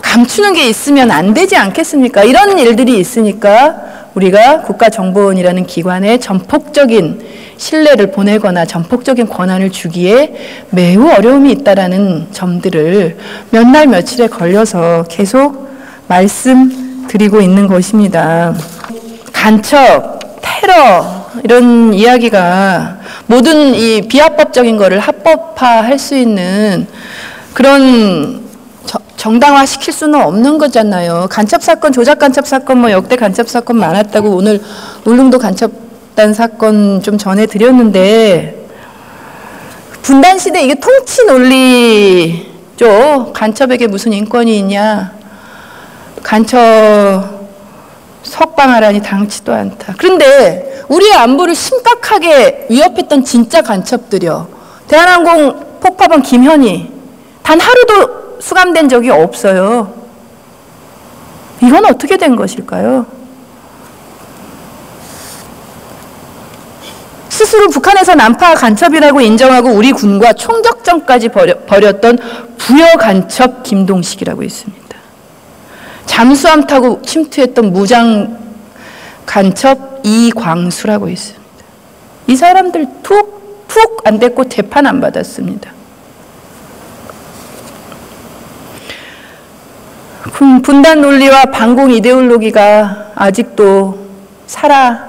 감추는 게 있으면 안 되지 않겠습니까? 이런 일들이 있으니까 우리가 국가정보원이라는 기관에 전폭적인 신뢰를 보내거나 전폭적인 권한을 주기에 매우 어려움이 있다라는 점들을 몇 날 며칠에 걸려서 계속 말씀드리고 있는 것입니다. 간첩, 테러 이런 이야기가 모든 이 비합법적인 거를 합법화할 수 있는 그런 정당화 시킬 수는 없는 거잖아요. 간첩 사건, 조작 간첩 사건, 뭐 역대 간첩 사건 많았다고 오늘 울릉도 간첩단 사건 좀 전해드렸는데 분단 시대 이게 통치 논리죠. 간첩에게 무슨 인권이 있냐? 간첩 석방하라니 당치도 않다. 그런데 우리의 안보를 심각하게 위협했던 진짜 간첩들이요. 대한항공 폭파범 김현희 단 하루도 수감된 적이 없어요. 이건 어떻게 된 것일까요? 스스로 북한에서 난파 간첩이라고 인정하고 우리 군과 총격전까지 벌였던 부여 간첩 김동식이라고 있습니다. 잠수함 타고 침투했던 무장 간첩 이광수라고 있습니다. 이 사람들 푹 안 됐고 재판 안 받았습니다. 분단 논리와 반공 이데올로기가 아직도 살아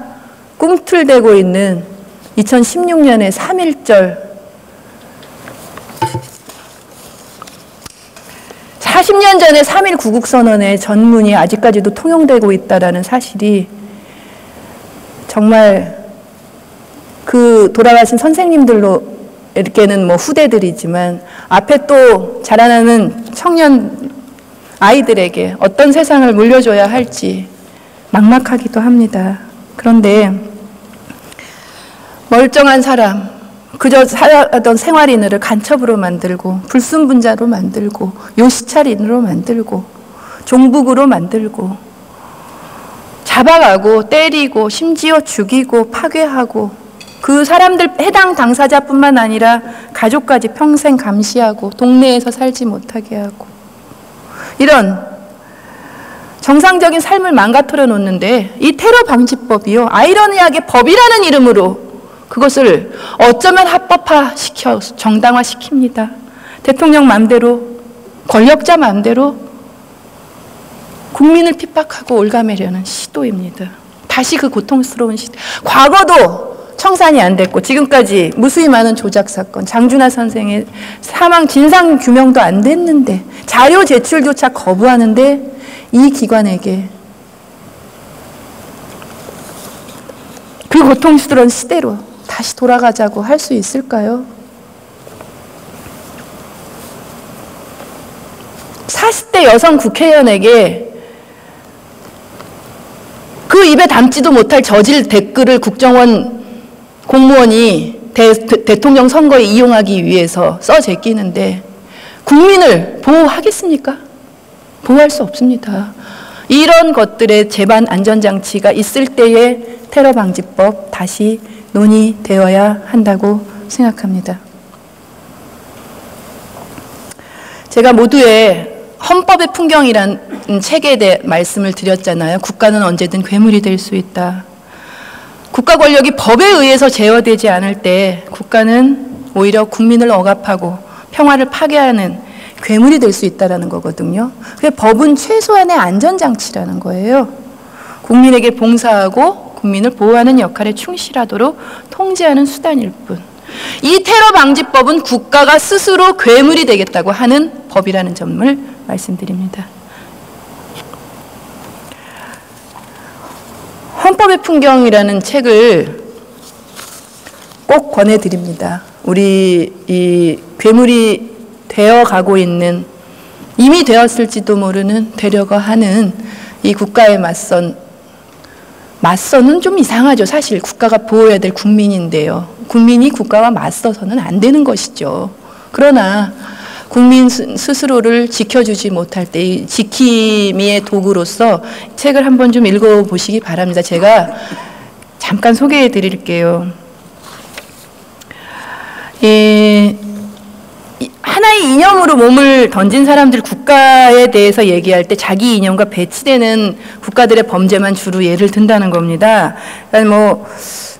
꿈틀대고 있는 2016년의 3.1절 40년 전에 3.1 구국선언의 전문이 아직까지도 통용되고 있다는 사실이 정말 그 돌아가신 선생님들로에게는 뭐 후대들이지만 앞에 또 자라나는 청년 아이들에게 어떤 세상을 물려줘야 할지 막막하기도 합니다. 그런데 멀쩡한 사람, 그저 살아가던 생활인을 간첩으로 만들고 불순분자로 만들고 요시찰인으로 만들고 종북으로 만들고 잡아가고 때리고 심지어 죽이고 파괴하고 그 사람들 해당 당사자뿐만 아니라 가족까지 평생 감시하고 동네에서 살지 못하게 하고 이런 정상적인 삶을 망가뜨려 놓는데 이 테러 방지법이요. 아이러니하게 법이라는 이름으로 그것을 어쩌면 합법화시켜 정당화시킵니다. 대통령 마음대로 권력자 마음대로 국민을 핍박하고 올가매려는 시도입니다. 다시 그 고통스러운 시대. 과거도 청산이 안 됐고 지금까지 무수히 많은 조작 사건, 장준하 선생의 사망 진상 규명도 안 됐는데 자료 제출조차 거부하는데 이 기관에게 그 고통스러운 시대로 다시 돌아가자고 할 수 있을까요? 40대 여성 국회의원에게 그 입에 담지도 못할 저질 댓글을 국정원 공무원이 대통령 선거에 이용하기 위해서 써 제끼는데 국민을 보호하겠습니까? 보호할 수 없습니다. 이런 것들의 재반 안전장치가 있을 때의 테러방지법 다시 논의되어야 한다고 생각합니다. 제가 모두의 헌법의 풍경이란 책에 대해 말씀을 드렸잖아요. 국가는 언제든 괴물이 될 수 있다. 국가 권력이 법에 의해서 제어되지 않을 때 국가는 오히려 국민을 억압하고 평화를 파괴하는 괴물이 될 수 있다는 거거든요. 법은 최소한의 안전장치라는 거예요. 국민에게 봉사하고 국민을 보호하는 역할에 충실하도록 통제하는 수단일 뿐. 이 테러 방지법은 국가가 스스로 괴물이 되겠다고 하는 법이라는 점을 말씀드립니다. 헌법의 풍경이라는 책을 꼭 권해드립니다. 우리 이 괴물이 되어가고 있는, 이미 되었을지도 모르는 되려고 하는 이 국가에 맞서는 좀 이상하죠. 사실 국가가 보호해야 될 국민인데요. 국민이 국가와 맞서서는 안 되는 것이죠. 그러나 국민 스스로를 지켜주지 못할 때 이 지킴이의 도구로서 책을 한번 좀 읽어보시기 바랍니다. 제가 잠깐 소개해 드릴게요. 하나의 이념으로 몸을 던진 사람들 국가에 대해서 얘기할 때 자기 이념과 배치되는 국가들의 범죄만 주로 예를 든다는 겁니다. 그러니까 뭐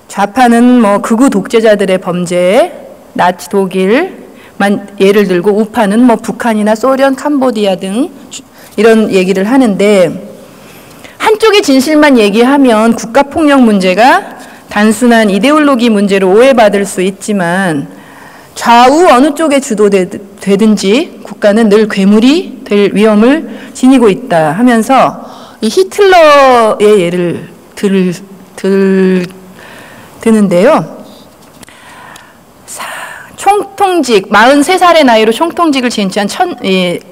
좌파는 뭐 극우 독재자들의 범죄, 나치 독일만 예를 들고 우파는 뭐 북한이나 소련, 캄보디아 등 이런 얘기를 하는데 한쪽의 진실만 얘기하면 국가폭력 문제가 단순한 이데올로기 문제로 오해받을 수 있지만 좌우 어느 쪽에 주도되든지 국가는 늘 괴물이 될 위험을 지니고 있다 하면서 이 히틀러의 예를 드는데요. 총통직, 43살의 나이로 총통직을 쟁취한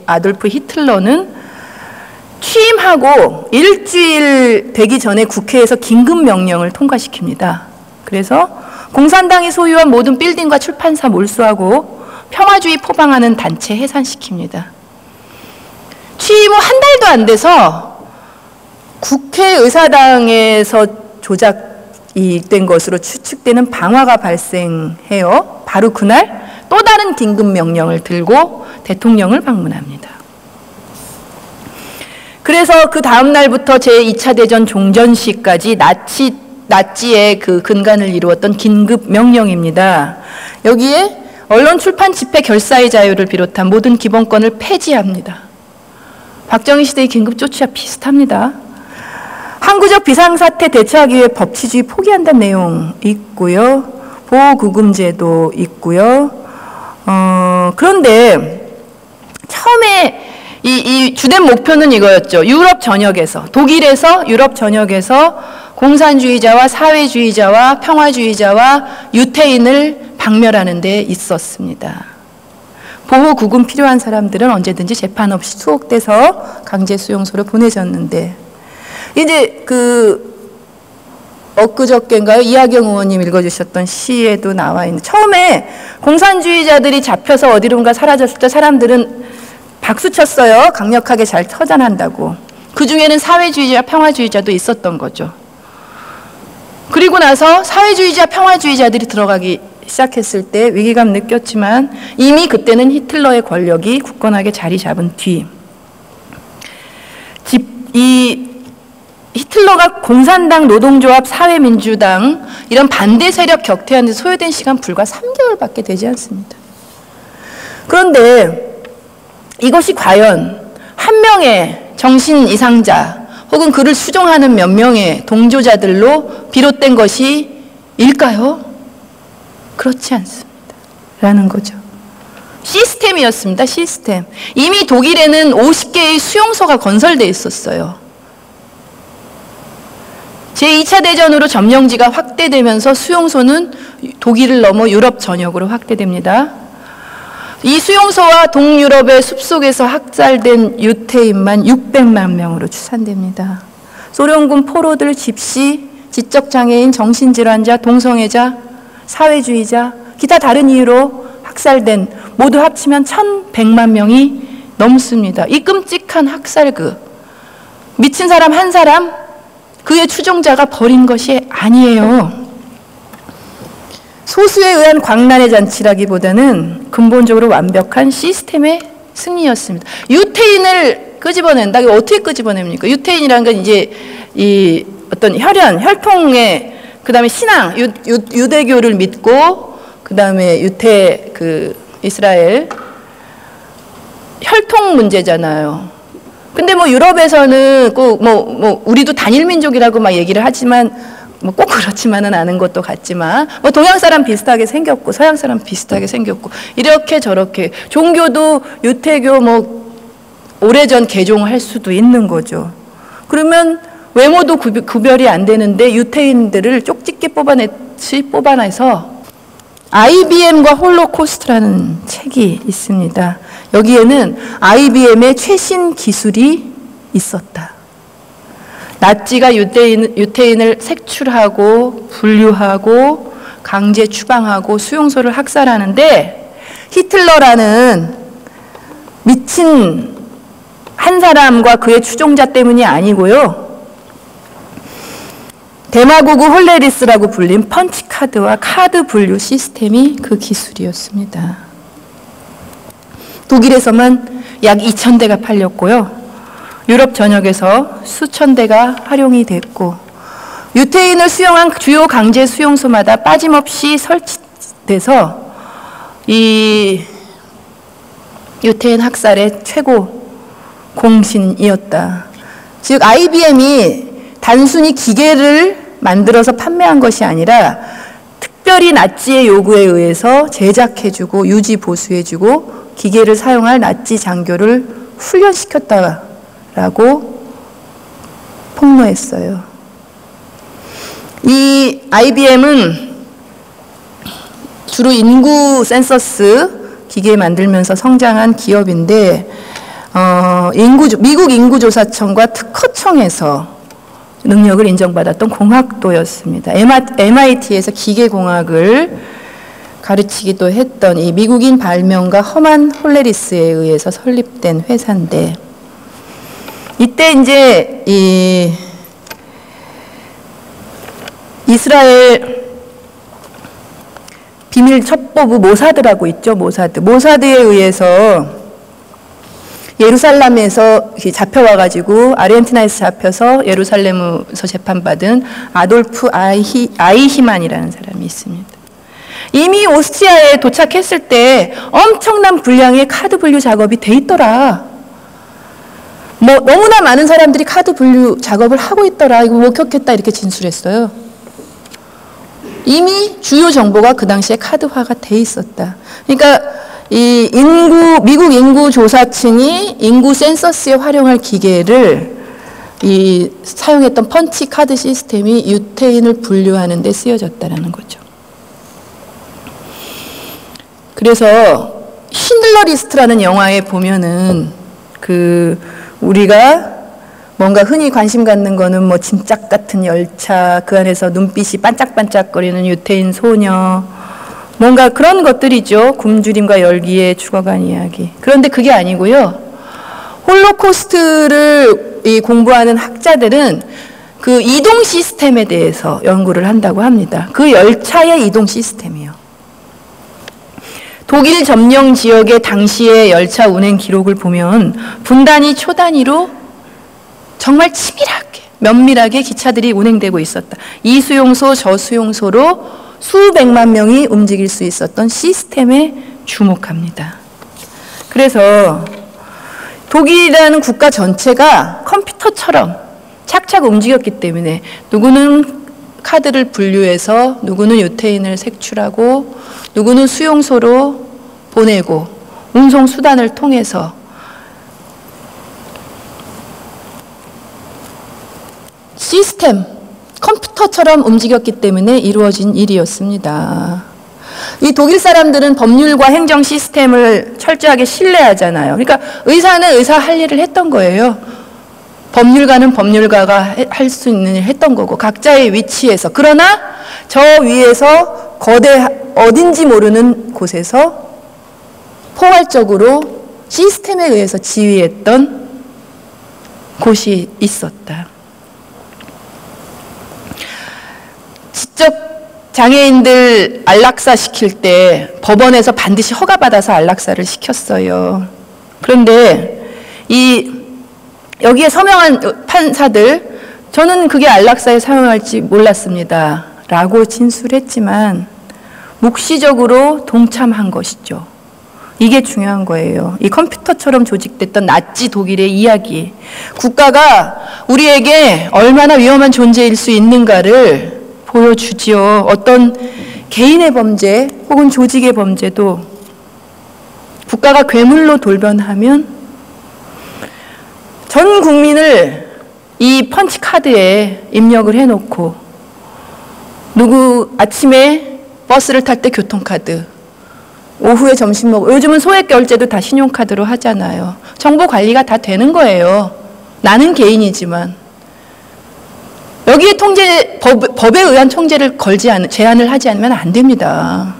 아돌프 히틀러는 취임하고 일주일 되기 전에 국회에서 긴급명령을 통과시킵니다. 그래서 공산당이 소유한 모든 빌딩과 출판사 몰수하고 평화주의 포방하는 단체 해산시킵니다. 취임 후 한 달도 안 돼서 국회의사당에서 조작이 된 것으로 추측되는 방화가 발생해요. 바로 그날 또 다른 긴급명령을 들고 대통령을 방문합니다. 그래서 그 다음 날부터 제2차 대전 종전시까지 나치의 그 근간을 이루었던 긴급명령입니다. 여기에 언론, 출판, 집회, 결사의 자유를 비롯한 모든 기본권을 폐지합니다. 박정희 시대의 긴급조치와 비슷합니다. 항구적 비상사태 대처하기 위해 법치주의 포기한다는 내용 있고요. 보호구금제도 있고요. 그런데 처음에 이 주된 목표는 이거였죠. 유럽 전역에서, 독일에서 유럽 전역에서 공산주의자와 사회주의자와 평화주의자와 유태인을 박멸하는 데 있었습니다. 보호구금 필요한 사람들은 언제든지 재판 없이 수옥돼서 강제 수용소로 보내졌는데, 이제 엊그저께인가요? 이하경 의원님 읽어주셨던 시에도 나와 있는, 처음에 공산주의자들이 잡혀서 어디론가 사라졌을 때 사람들은 박수 쳤어요. 강력하게 잘 처단한다고. 그 중에는 사회주의자, 평화주의자도 있었던 거죠. 그리고 나서 사회주의자, 평화주의자들이 들어가기 시작했을 때 위기감 느꼈지만 이미 그때는 히틀러의 권력이 굳건하게 자리 잡은 뒤, 히틀러가 공산당, 노동조합, 사회민주당 이런 반대 세력 격퇴하는 데 소요된 시간 불과 3개월밖에 되지 않습니다. 그런데 이것이 과연 한 명의 정신 이상자 혹은 그를 수종하는 몇 명의 동조자들로 비롯된 것이 일까요? 그렇지 않습니다. 라는 거죠. 시스템이었습니다. 시스템. 이미 독일에는 50개의 수용소가 건설되어 있었어요. 제2차 대전으로 점령지가 확대되면서 수용소는 독일을 넘어 유럽 전역으로 확대됩니다. 이 수용소와 동유럽의 숲속에서 학살된 유태인만 600만 명으로 추산됩니다. 소련군 포로들, 집시, 지적장애인, 정신질환자, 동성애자, 사회주의자, 기타 다른 이유로 학살된 모두 합치면 1100만 명이 넘습니다. 이 끔찍한 학살극, 미친 사람 한 사람, 그의 추종자가 벌인 것이 아니에요. 소수에 의한 광란의 잔치라기보다는 근본적으로 완벽한 시스템의 승리였습니다. 유태인을 끄집어낸다. 이거 어떻게 끄집어냅니까? 유태인이라는 건 이제 이 어떤 혈통의, 그 다음에 신앙, 유대교를 믿고, 그 다음에 이스라엘 혈통 문제잖아요. 근데 뭐 유럽에서는 꼭 우리도 단일 민족이라고 막 얘기를 하지만 뭐 꼭 그렇지만은 않은 것도 같지만 뭐 동양 사람 비슷하게 생겼고 서양 사람 비슷하게 생겼고 이렇게 저렇게 종교도 유태교 뭐 오래전 개종할 수도 있는 거죠. 그러면 외모도 구별이 안 되는데 유태인들을 쪽집게 뽑아내서 IBM과 홀로코스트라는 책이 있습니다. 여기에는 IBM의 최신 기술이 있었다. 나치가 유태인을 색출하고 분류하고 강제 추방하고 수용소를 학살하는데 히틀러라는 미친 한 사람과 그의 추종자 때문이 아니고요. 데마고그 홀레리스라고 불린 펀치카드와 카드 분류 시스템이 그 기술이었습니다. 독일에서만 약 2000대가 팔렸고요. 유럽 전역에서 수천 대가 활용이 됐고 유태인을 수용한 주요 강제 수용소마다 빠짐없이 설치돼서 이 유태인 학살의 최고 공신이었다. 즉 IBM이 단순히 기계를 만들어서 판매한 것이 아니라 특별히 나치의 요구에 의해서 제작해주고 유지 보수해주고 기계를 사용할 나치 장교를 훈련시켰다라고 폭로했어요. 이 IBM은 주로 인구 센서스 기계 만들면서 성장한 기업인데 미국 인구조사청과 특허청에서 능력을 인정받았던 공학도였습니다. MIT에서 기계공학을 가르치기도 했던 이 미국인 발명가 허만 홀레리스에 의해서 설립된 회사인데, 이때 이제 이 이스라엘 비밀 첩보부 모사드라고 있죠. 모사드에 의해서 예루살렘에서 잡혀와가지고 아르헨티나에서 잡혀서 예루살렘에서 재판받은 아돌프 아이히만이라는 사람이 있습니다. 이미 오스트리아에 도착했을 때 엄청난 분량의 카드 분류 작업이 돼 있더라. 너무나 많은 사람들이 카드 분류 작업을 하고 있더라. 이거 목격했다 이렇게 진술했어요. 이미 주요 정보가 그 당시에 카드화가 돼 있었다. 그러니까 미국 인구조사청이 인구 센서스에 활용할 기계를 사용했던 펀치 카드 시스템이 유태인을 분류하는 데 쓰여졌다는 거죠. 그래서 쉰들러 리스트라는 영화에 보면은 우리가 뭔가 흔히 관심 갖는 거는 뭐 짐짝 같은 열차, 그 안에서 눈빛이 반짝반짝거리는 유태인 소녀, 뭔가 그런 것들이죠. 굶주림과 열기에 죽어간 이야기. 그런데 그게 아니고요. 홀로코스트를 공부하는 학자들은 그 이동 시스템에 대해서 연구를 한다고 합니다. 그 열차의 이동 시스템이요. 독일 점령 지역의 당시의 열차 운행 기록을 보면 분단위, 초단위로 정말 치밀하게, 면밀하게 기차들이 운행되고 있었다. 이 수용소, 저 수용소로 수백만 명이 움직일 수 있었던 시스템에 주목합니다. 그래서 독일이라는 국가 전체가 컴퓨터처럼 착착 움직였기 때문에 누구는 카드를 분류해서 누구는 유태인을 색출하고 누구는 수용소로 보내고 운송수단을 통해서 시스템, 컴퓨터처럼 움직였기 때문에 이루어진 일이었습니다. 이 독일 사람들은 법률과 행정 시스템을 철저하게 신뢰하잖아요. 그러니까 의사는 의사 할 일을 했던 거예요. 법률가는 법률가가 할 수 있는 일을 했던 거고 각자의 위치에서. 그러나 저 위에서 어딘지 모르는 곳에서 포괄적으로 시스템에 의해서 지휘했던 곳이 있었다. 지적 장애인들 안락사 시킬 때 법원에서 반드시 허가받아서 안락사를 시켰어요. 그런데 여기에 서명한 판사들, 저는 그게 안락사에 사용할지 몰랐습니다. 라고 진술했지만 묵시적으로 동참한 것이죠. 이게 중요한 거예요. 이 컴퓨터처럼 조직됐던 나치 독일의 이야기. 국가가 우리에게 얼마나 위험한 존재일 수 있는가를 보여주지요. 어떤 개인의 범죄 혹은 조직의 범죄도 국가가 괴물로 돌변하면 전 국민을 이 펀치 카드에 입력을 해놓고 누구 아침에 버스를 탈 때 교통카드, 오후에 점심 먹고, 요즘은 소액 결제도 다 신용카드로 하잖아요. 정보 관리가 다 되는 거예요. 나는 개인이지만. 여기에 법에 의한 통제를 제한을 하지 않으면 안 됩니다.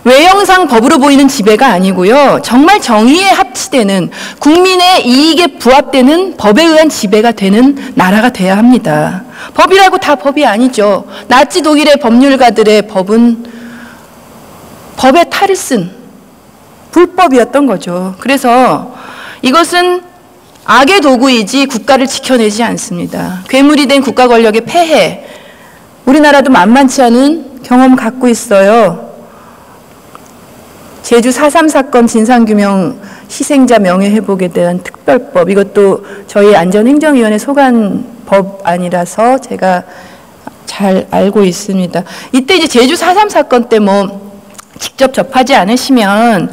외형상 법으로 보이는 지배가 아니고요. 정말 정의에 합치되는, 국민의 이익에 부합되는 법에 의한 지배가 되는 나라가 돼야 합니다. 법이라고 다 법이 아니죠. 나치 독일의 법률가들의 법은 법의 탈을 쓴 불법이었던 거죠. 그래서 이것은 악의 도구이지 국가를 지켜내지 않습니다. 괴물이 된 국가 권력의 폐해, 우리나라도 만만치 않은 경험 갖고 있어요. 제주 4.3 사건 진상규명 희생자 명예회복에 대한 특별법, 이것도 저희 안전행정위원회 소관 법안이라서 제가 잘 알고 있습니다. 이때 이제 제주 4.3 사건 때 직접 접하지 않으시면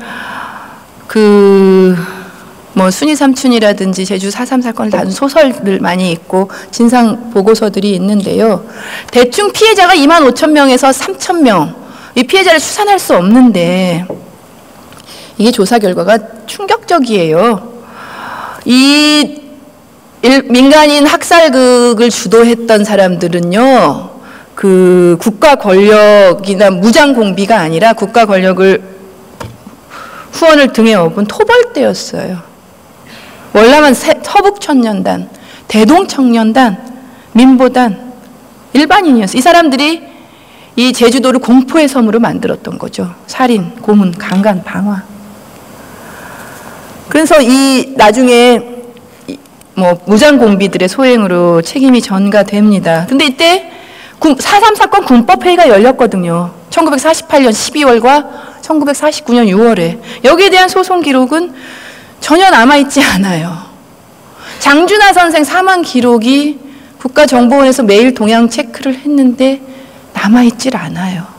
순이 삼촌이라든지 제주 4.3 사건을 다룬 소설들 많이 있고 진상 보고서들이 있는데요. 대충 피해자가 25,000명에서 3,000명, 이 피해자를 추산할 수 없는데 이게 조사 결과가 충격적이에요. 이 민간인 학살극을 주도했던 사람들은요, 그 국가 권력이나 무장 공비가 아니라 국가 권력을 후원을 등에 업은 토벌대였어요. 월남한 서북청년단, 대동청년단, 민보단, 일반인이었어요. 이 사람들이 이 제주도를 공포의 섬으로 만들었던 거죠. 살인, 고문, 강간, 방화. 그래서 이 나중에 뭐 무장 공비들의 소행으로 책임이 전가됩니다. 근데 이때 4.3 사건 군법회의가 열렸거든요. 1948년 12월과 1949년 6월에. 여기에 대한 소송 기록은 전혀 남아있지 않아요. 장준하 선생 사망 기록이 국가정보원에서 매일 동향 체크를 했는데 남아있질 않아요.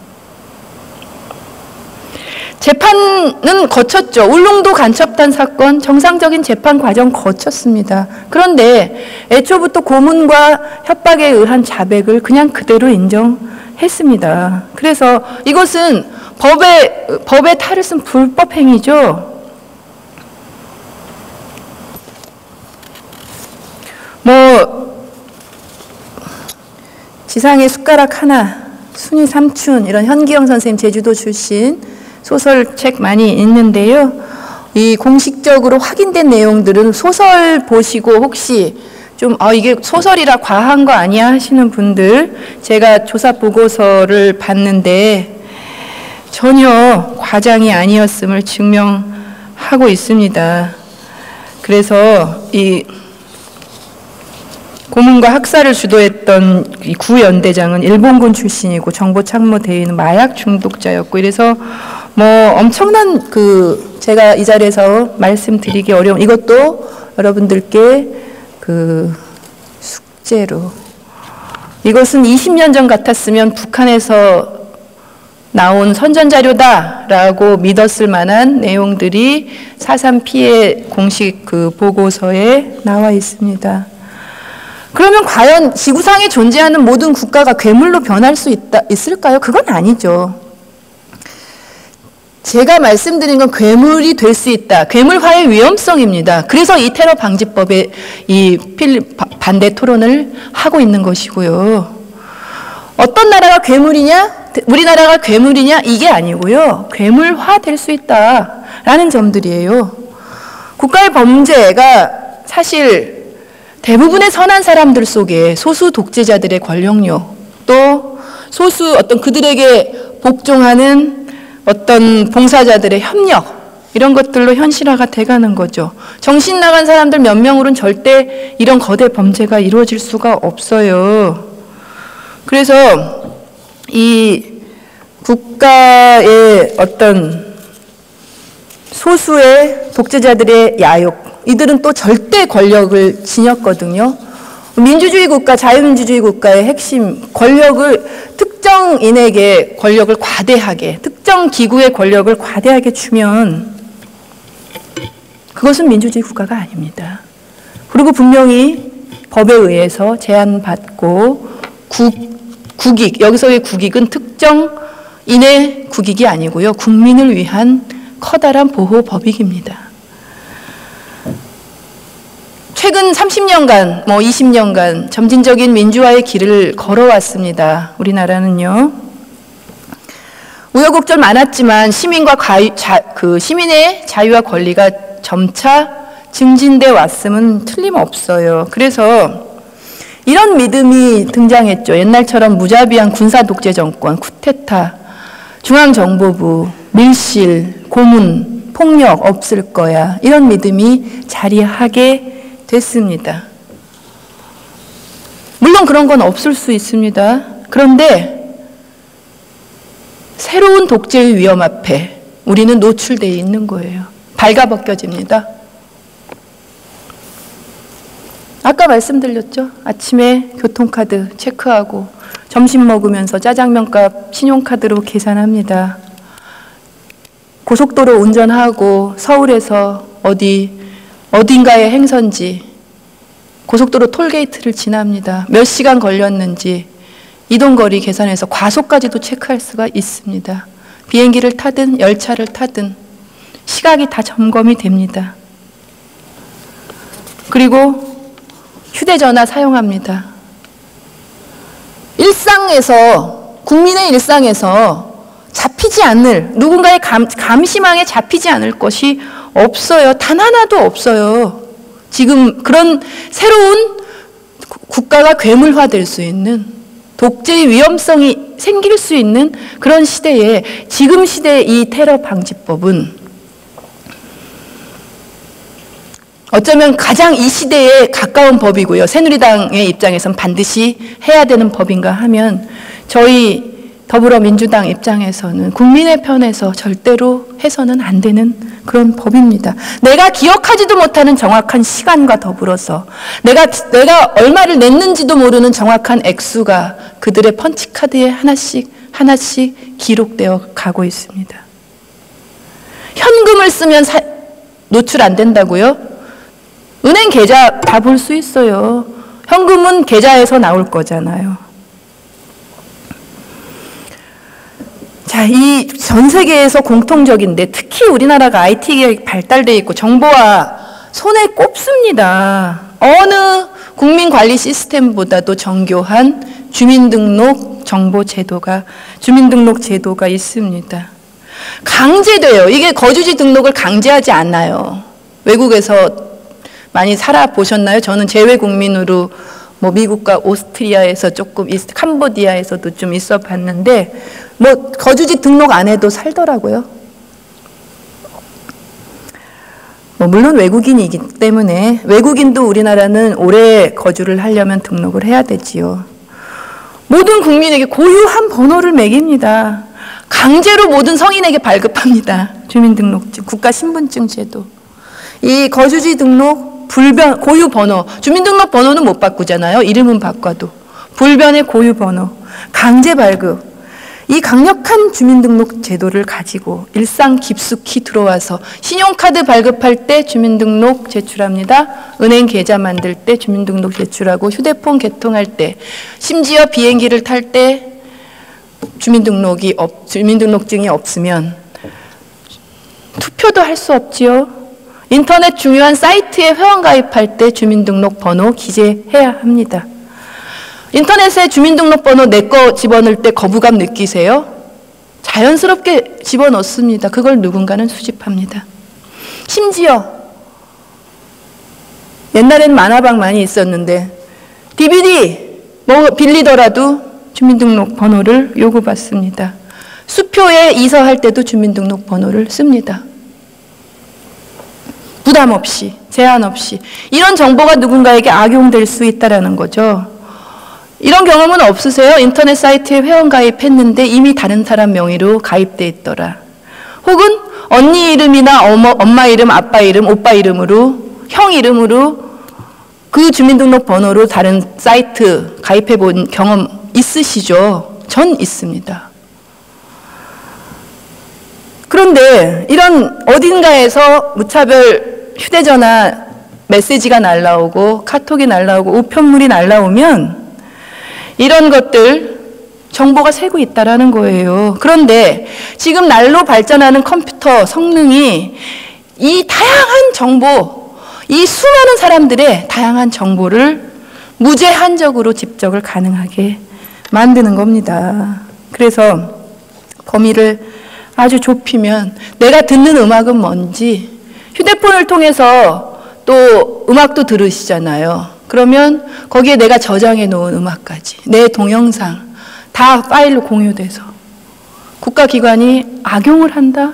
재판은 거쳤죠. 울릉도 간첩단 사건 정상적인 재판 과정 거쳤습니다. 그런데 애초부터 고문과 협박에 의한 자백을 그냥 그대로 인정했습니다. 그래서 이것은 법의 탈을 쓴 불법 행위죠. 지상의 숟가락 하나, 순이 삼춘, 이런 현기영 선생님 제주도 출신 소설책 많이 있는데요. 이 공식적으로 확인된 내용들은 소설 보시고 혹시 좀 이게 소설이라 과한 거 아니야 하시는 분들, 제가 조사 보고서를 봤는데 전혀 과장이 아니었음을 증명하고 있습니다. 그래서 이 고문과 학살을 주도했던 이 구연대장은 일본군 출신이고 정보참모대위는 마약 중독자였고, 이래서 엄청난 제가 이 자리에서 말씀드리기 어려운, 이것도 여러분들께 숙제로, 이것은 20년 전 같았으면 북한에서 나온 선전자료다라고 믿었을 만한 내용들이 4.3 피해 공식 보고서에 나와 있습니다. 그러면 과연 지구상에 존재하는 모든 국가가 괴물로 변할 수 있을까요? 그건 아니죠. 제가 말씀드린 건 괴물이 될 수 있다. 괴물화의 위험성입니다. 그래서 이 테러 방지법에 이 반대 토론을 하고 있는 것이고요. 어떤 나라가 괴물이냐? 우리나라가 괴물이냐? 이게 아니고요. 괴물화 될 수 있다라는 점들이에요. 국가의 범죄가 사실 대부분의 선한 사람들 속에 소수 독재자들의 권력욕, 또 소수 그들에게 복종하는 어떤 봉사자들의 협력, 이런 것들로 현실화가 돼가는 거죠. 정신 나간 사람들 몇 명으로는 절대 이런 거대 범죄가 이루어질 수가 없어요. 그래서 이 국가의 어떤 소수의 독재자들의 야욕, 이들은 또 절대 권력을 지녔거든요. 민주주의 국가, 자유민주주의 국가의 핵심 권력을 특정인에게 권력을 과대하게, 특정 기구의 권력을 과대하게 주면 그것은 민주주의 국가가 아닙니다. 그리고 분명히 법에 의해서 제한받고 국익, 여기서의 국익은 특정인의 국익이 아니고요. 국민을 위한 커다란 보호 법익입니다. 최근 30년간, 20년간 점진적인 민주화의 길을 걸어왔습니다. 우리나라는요. 우여곡절 많았지만 시민과 시민의 자유와 권리가 점차 증진돼 왔음은 틀림없어요. 그래서 이런 믿음이 등장했죠. 옛날처럼 무자비한 군사 독재 정권, 쿠데타, 중앙정보부, 밀실, 고문, 폭력 없을 거야. 이런 믿음이 자리하게 됐습니다. 물론 그런 건 없을 수 있습니다. 그런데 새로운 독재의 위험 앞에 우리는 노출되어 있는 거예요. 발가벗겨집니다. 아까 말씀드렸죠. 아침에 교통카드 체크하고 점심 먹으면서 짜장면값 신용카드로 계산합니다. 고속도로 운전하고 서울에서 어딘가의 행선지, 고속도로 톨게이트를 지납니다. 몇 시간 걸렸는지 이동거리 계산해서 과속까지도 체크할 수가 있습니다. 비행기를 타든 열차를 타든 시각이 다 점검이 됩니다. 그리고 휴대전화 사용합니다. 일상에서, 국민의 일상에서 잡히지 않을, 누군가의 감시망에 잡히지 않을 것이 없어요. 단 하나도 없어요. 지금 그런 새로운 국가가 괴물화될 수 있는, 독재의 위험성이 생길 수 있는 그런 시대에, 지금 시대의 이 테러 방지법은 어쩌면 가장 이 시대에 가까운 법이고요. 새누리당의 입장에선 반드시 해야 되는 법인가 하면, 저희 더불어민주당 입장에서는 국민의 편에서 절대로 해서는 안 되는 그런 법입니다. 내가 기억하지도 못하는 정확한 시간과 더불어서 내가 얼마를 냈는지도 모르는 정확한 액수가 그들의 펀치카드에 하나씩 기록되어 가고 있습니다. 현금을 쓰면 노출 안 된다고요? 은행 계좌 다 볼 수 있어요. 현금은 계좌에서 나올 거잖아요. 자, 이 전 세계에서 공통적인데, 특히 우리나라가 IT가 발달되어 있고 정보와 손에 꼽습니다. 어느 국민관리 시스템보다도 정교한 주민등록제도가 있습니다. 강제돼요. 이게 거주지 등록을 강제하지 않아요. 외국에서 많이 살아보셨나요? 저는 재외국민으로 미국과 오스트리아에서 조금, 캄보디아에서도 좀 있어 봤는데, 거주지 등록 안 해도 살더라고요. 물론 외국인이기 때문에, 외국인도 우리나라는 오래 거주를 하려면 등록을 해야 되지요. 모든 국민에게 고유한 번호를 매깁니다. 강제로 모든 성인에게 발급합니다. 주민등록증, 국가신분증 제도. 이 거주지 등록, 불변, 고유 번호, 주민등록 번호는 못 바꾸잖아요. 이름은 바꿔도. 불변의 고유 번호, 강제 발급. 이 강력한 주민등록 제도를 가지고 일상 깊숙이 들어와서 신용카드 발급할 때 주민등록 제출합니다. 은행 계좌 만들 때 주민등록 제출하고, 휴대폰 개통할 때, 심지어 비행기를 탈 때 주민등록증이 없으면 투표도 할 수 없지요. 인터넷 중요한 사이트에 회원가입할 때 주민등록 번호 기재해야 합니다. 인터넷에 주민등록 번호 내 거 집어넣을 때 거부감 느끼세요? 자연스럽게 집어넣습니다. 그걸 누군가는 수집합니다. 심지어 옛날엔 만화방 많이 있었는데 DVD 빌리더라도 주민등록 번호를 요구받습니다. 수표에 이서할 때도 주민등록 번호를 씁니다. 부담 없이, 제한 없이. 이런 정보가 누군가에게 악용될 수 있다는 거죠. 이런 경험은 없으세요? 인터넷 사이트에 회원가입했는데 이미 다른 사람 명의로 가입돼 있더라. 혹은 언니 이름이나 엄마 이름, 아빠 이름, 오빠 이름으로, 형 이름으로 그 주민등록 번호로 다른 사이트 가입해 본 경험 있으시죠? 전 있습니다. 그런데 이런 어딘가에서 무차별 휴대전화 메시지가 날라오고 카톡이 날라오고 우편물이 날라오면 이런 것들 정보가 새고 있다라는 거예요. 그런데 지금 날로 발전하는 컴퓨터 성능이 이 다양한 정보, 이 수많은 사람들의 다양한 정보를 무제한적으로 집적을 가능하게 만드는 겁니다. 그래서 범위를 아주 좁히면 내가 듣는 음악은 뭔지, 휴대폰을 통해서 또 음악도 들으시잖아요. 그러면 거기에 내가 저장해 놓은 음악까지, 내 동영상 다 파일로 공유돼서 국가기관이 악용을 한다?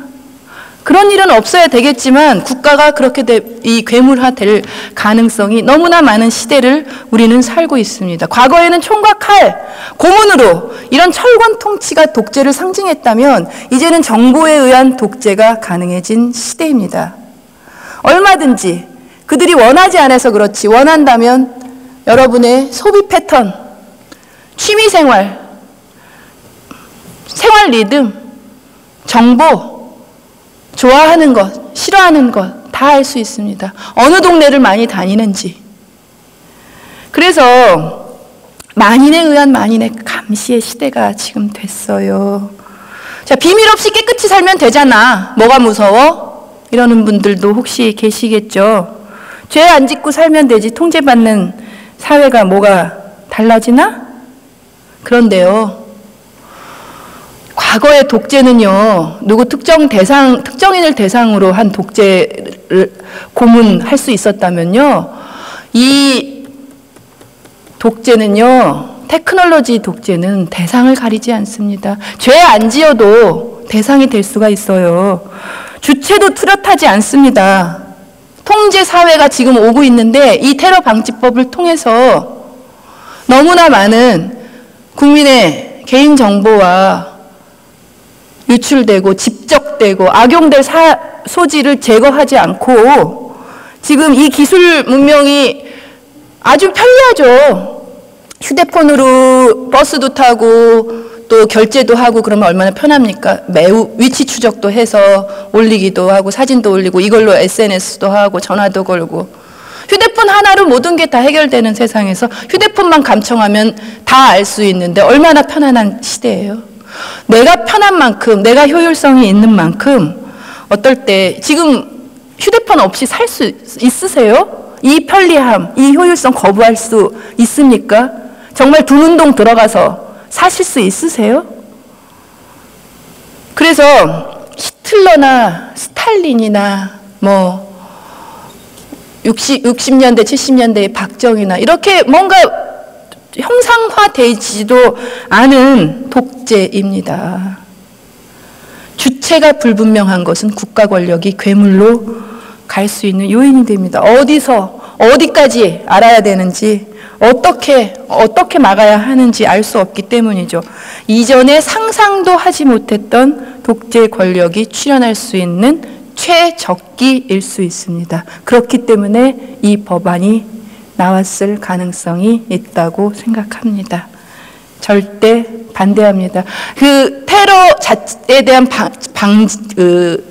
그런 일은 없어야 되겠지만 국가가 그렇게 이 괴물화될 가능성이 너무나 많은 시대를 우리는 살고 있습니다. 과거에는 총과 칼, 고문으로 이런 철권 통치가 독재를 상징했다면 이제는 정보에 의한 독재가 가능해진 시대입니다. 얼마든지 그들이 원하지 않아서 그렇지, 원한다면 여러분의 소비 패턴, 취미생활, 생활 리듬, 정보, 좋아하는 것, 싫어하는 것 다 알 수 있습니다. 어느 동네를 많이 다니는지. 그래서 만인에 의한 만인의 감시의 시대가 지금 됐어요. 자, 비밀 없이 깨끗이 살면 되잖아. 뭐가 무서워? 이러는 분들도 혹시 계시겠죠. 죄 안 짓고 살면 되지 통제받는 사회가 뭐가 달라지나? 그런데요, 과거의 독재는요, 누구 특정인을 대상으로 한 독재를 고문할 수 있었다면요, 이 독재는요, 테크놀로지 독재는 대상을 가리지 않습니다. 죄 안 지어도 대상이 될 수가 있어요. 주체도 뚜렷하지 않습니다. 통제 사회가 지금 오고 있는데 이 테러 방지법을 통해서 너무나 많은 국민의 개인 정보와 유출되고 집적되고 악용될 소지를 제거하지 않고 지금 이 기술 문명이 아주 편리하죠. 휴대폰으로 버스도 타고 또 결제도 하고 그러면 얼마나 편합니까? 매우 위치 추적도 해서 올리기도 하고 사진도 올리고 이걸로 SNS도 하고 전화도 걸고 휴대폰 하나로 모든 게 다 해결되는 세상에서 휴대폰만 감청하면 다 알 수 있는데 얼마나 편안한 시대예요. 내가 편한 만큼 내가 효율성이 있는 만큼 어떨 때 지금 휴대폰 없이 살 수 있으세요? 이 편리함, 이 효율성 거부할 수 있습니까? 정말 두 운동 들어가서 사실 수 있으세요? 그래서 히틀러나 스탈린이나 뭐 60년대, 70년대의 박정희나 이렇게 뭔가 형상화되지도 않은 독재입니다. 주체가 불분명한 것은 국가 권력이 괴물로 갈 수 있는 요인이 됩니다. 어디까지 알아야 되는지, 어떻게 막아야 하는지 알 수 없기 때문이죠. 이전에 상상도 하지 못했던 독재 권력이 출현할 수 있는 최적기일 수 있습니다. 그렇기 때문에 이 법안이 나왔을 가능성이 있다고 생각합니다. 절대 반대합니다. 그 테러에 대한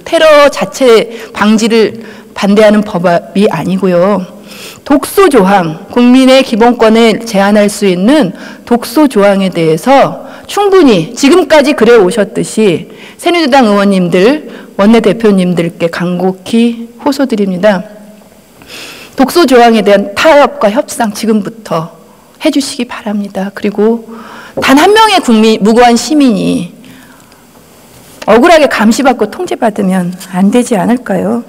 테러 자체 방지를 반대하는 법이 아니고요. 독소 조항, 국민의 기본권을 제한할 수 있는 독소 조항에 대해서 충분히 지금까지 그래 오셨듯이 새누리당 의원님들, 원내대표님들께 간곡히 호소드립니다. 독소 조항에 대한 타협과 협상 지금부터 해주시기 바랍니다. 그리고 단 한 명의 무고한 시민이 억울하게 감시받고 통제받으면 안 되지 않을까요?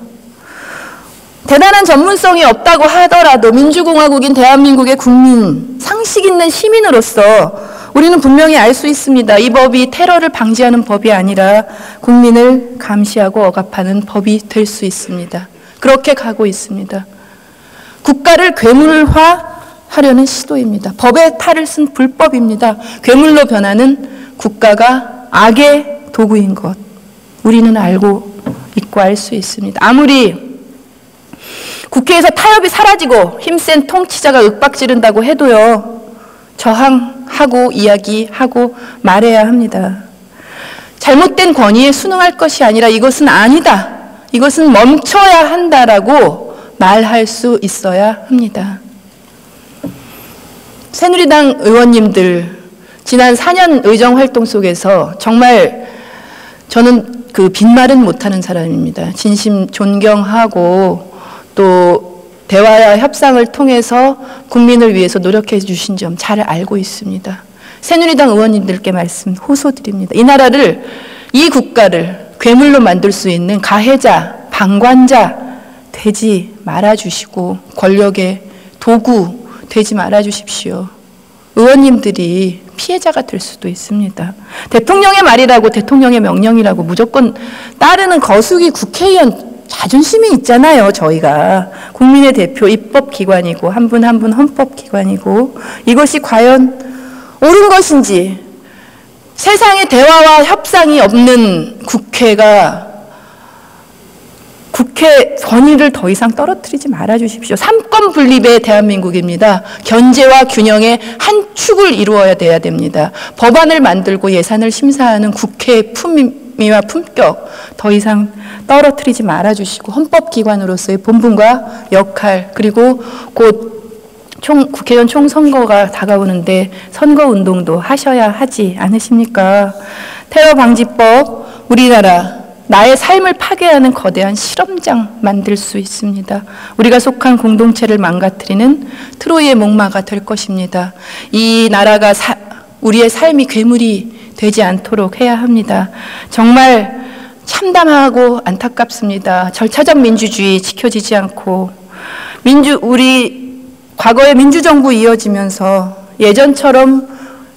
대단한 전문성이 없다고 하더라도 민주공화국인 대한민국의 국민, 상식 있는 시민으로서 우리는 분명히 알 수 있습니다. 이 법이 테러를 방지하는 법이 아니라 국민을 감시하고 억압하는 법이 될 수 있습니다. 그렇게 가고 있습니다. 국가를 괴물화하려는 시도입니다. 법의 탈을 쓴 불법입니다. 괴물로 변하는 국가가 악의 도구인 것, 우리는 알고 있고 알 수 있습니다. 아무리 국회에서 타협이 사라지고 힘센 통치자가 윽박 지른다고 해도요, 저항하고 이야기하고 말해야 합니다. 잘못된 권위에 순응할 것이 아니라 이것은 아니다, 이것은 멈춰야 한다라고 말할 수 있어야 합니다. 새누리당 의원님들 지난 4년 의정활동 속에서 정말 저는 그 빈말은 못하는 사람입니다. 진심 존경하고 또 대화와 협상을 통해서 국민을 위해서 노력해 주신 점 잘 알고 있습니다. 새누리당 의원님들께 호소드립니다. 이 나라를, 이 국가를 괴물로 만들 수 있는 가해자, 방관자 되지 말아주시고 권력의 도구 되지 말아주십시오. 의원님들이 피해자가 될 수도 있습니다. 대통령의 말이라고, 대통령의 명령이라고 무조건 따르는 거수기 국회의원 자존심이 있잖아요. 저희가 국민의 대표 입법기관이고 한 분 한 분 헌법기관이고, 이것이 과연 옳은 것인지, 세상에 대화와 협상이 없는 국회 권위를 더 이상 떨어뜨리지 말아주십시오. 삼권 분립의 대한민국입니다. 견제와 균형의 한 축을 이루어야 돼야 됩니다. 법안을 만들고 예산을 심사하는 국회의 품위와 품격 더 이상 떨어뜨리지 말아주시고, 헌법기관으로서의 본분과 역할, 그리고 곧 국회의원 총선거가 다가오는데 선거운동도 하셔야 하지 않으십니까? 테러방지법, 우리나라 나의 삶을 파괴하는 거대한 실험장 만들 수 있습니다. 우리가 속한 공동체를 망가뜨리는 트로이의 목마가 될 것입니다. 이 나라가 우리의 삶이 괴물이 되지 않도록 해야 합니다. 정말 참담하고 안타깝습니다. 절차적 민주주의 지켜지지 않고 우리 과거의 민주정부 이어지면서 예전처럼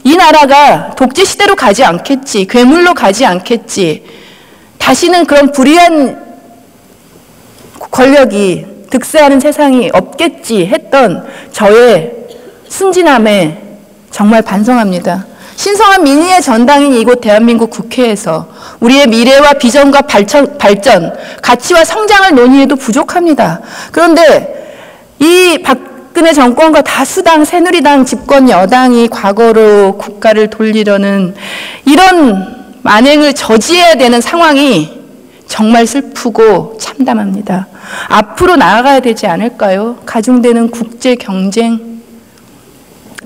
이 나라가 독재 시대로 가지 않겠지, 괴물로 가지 않겠지, 다시는 그런 불의한 권력이 득세하는 세상이 없겠지 했던 저의 순진함에 정말 반성합니다. 신성한 민의의 전당인 이곳 대한민국 국회에서 우리의 미래와 비전과 발전, 가치와 성장을 논의해도 부족합니다. 그런데 이 박근혜 정권과 다수당, 새누리당 집권 여당이 과거로 국가를 돌리려는 이런 만행을 저지해야 되는 상황이 정말 슬프고 참담합니다. 앞으로 나아가야 되지 않을까요? 가중되는 국제 경쟁,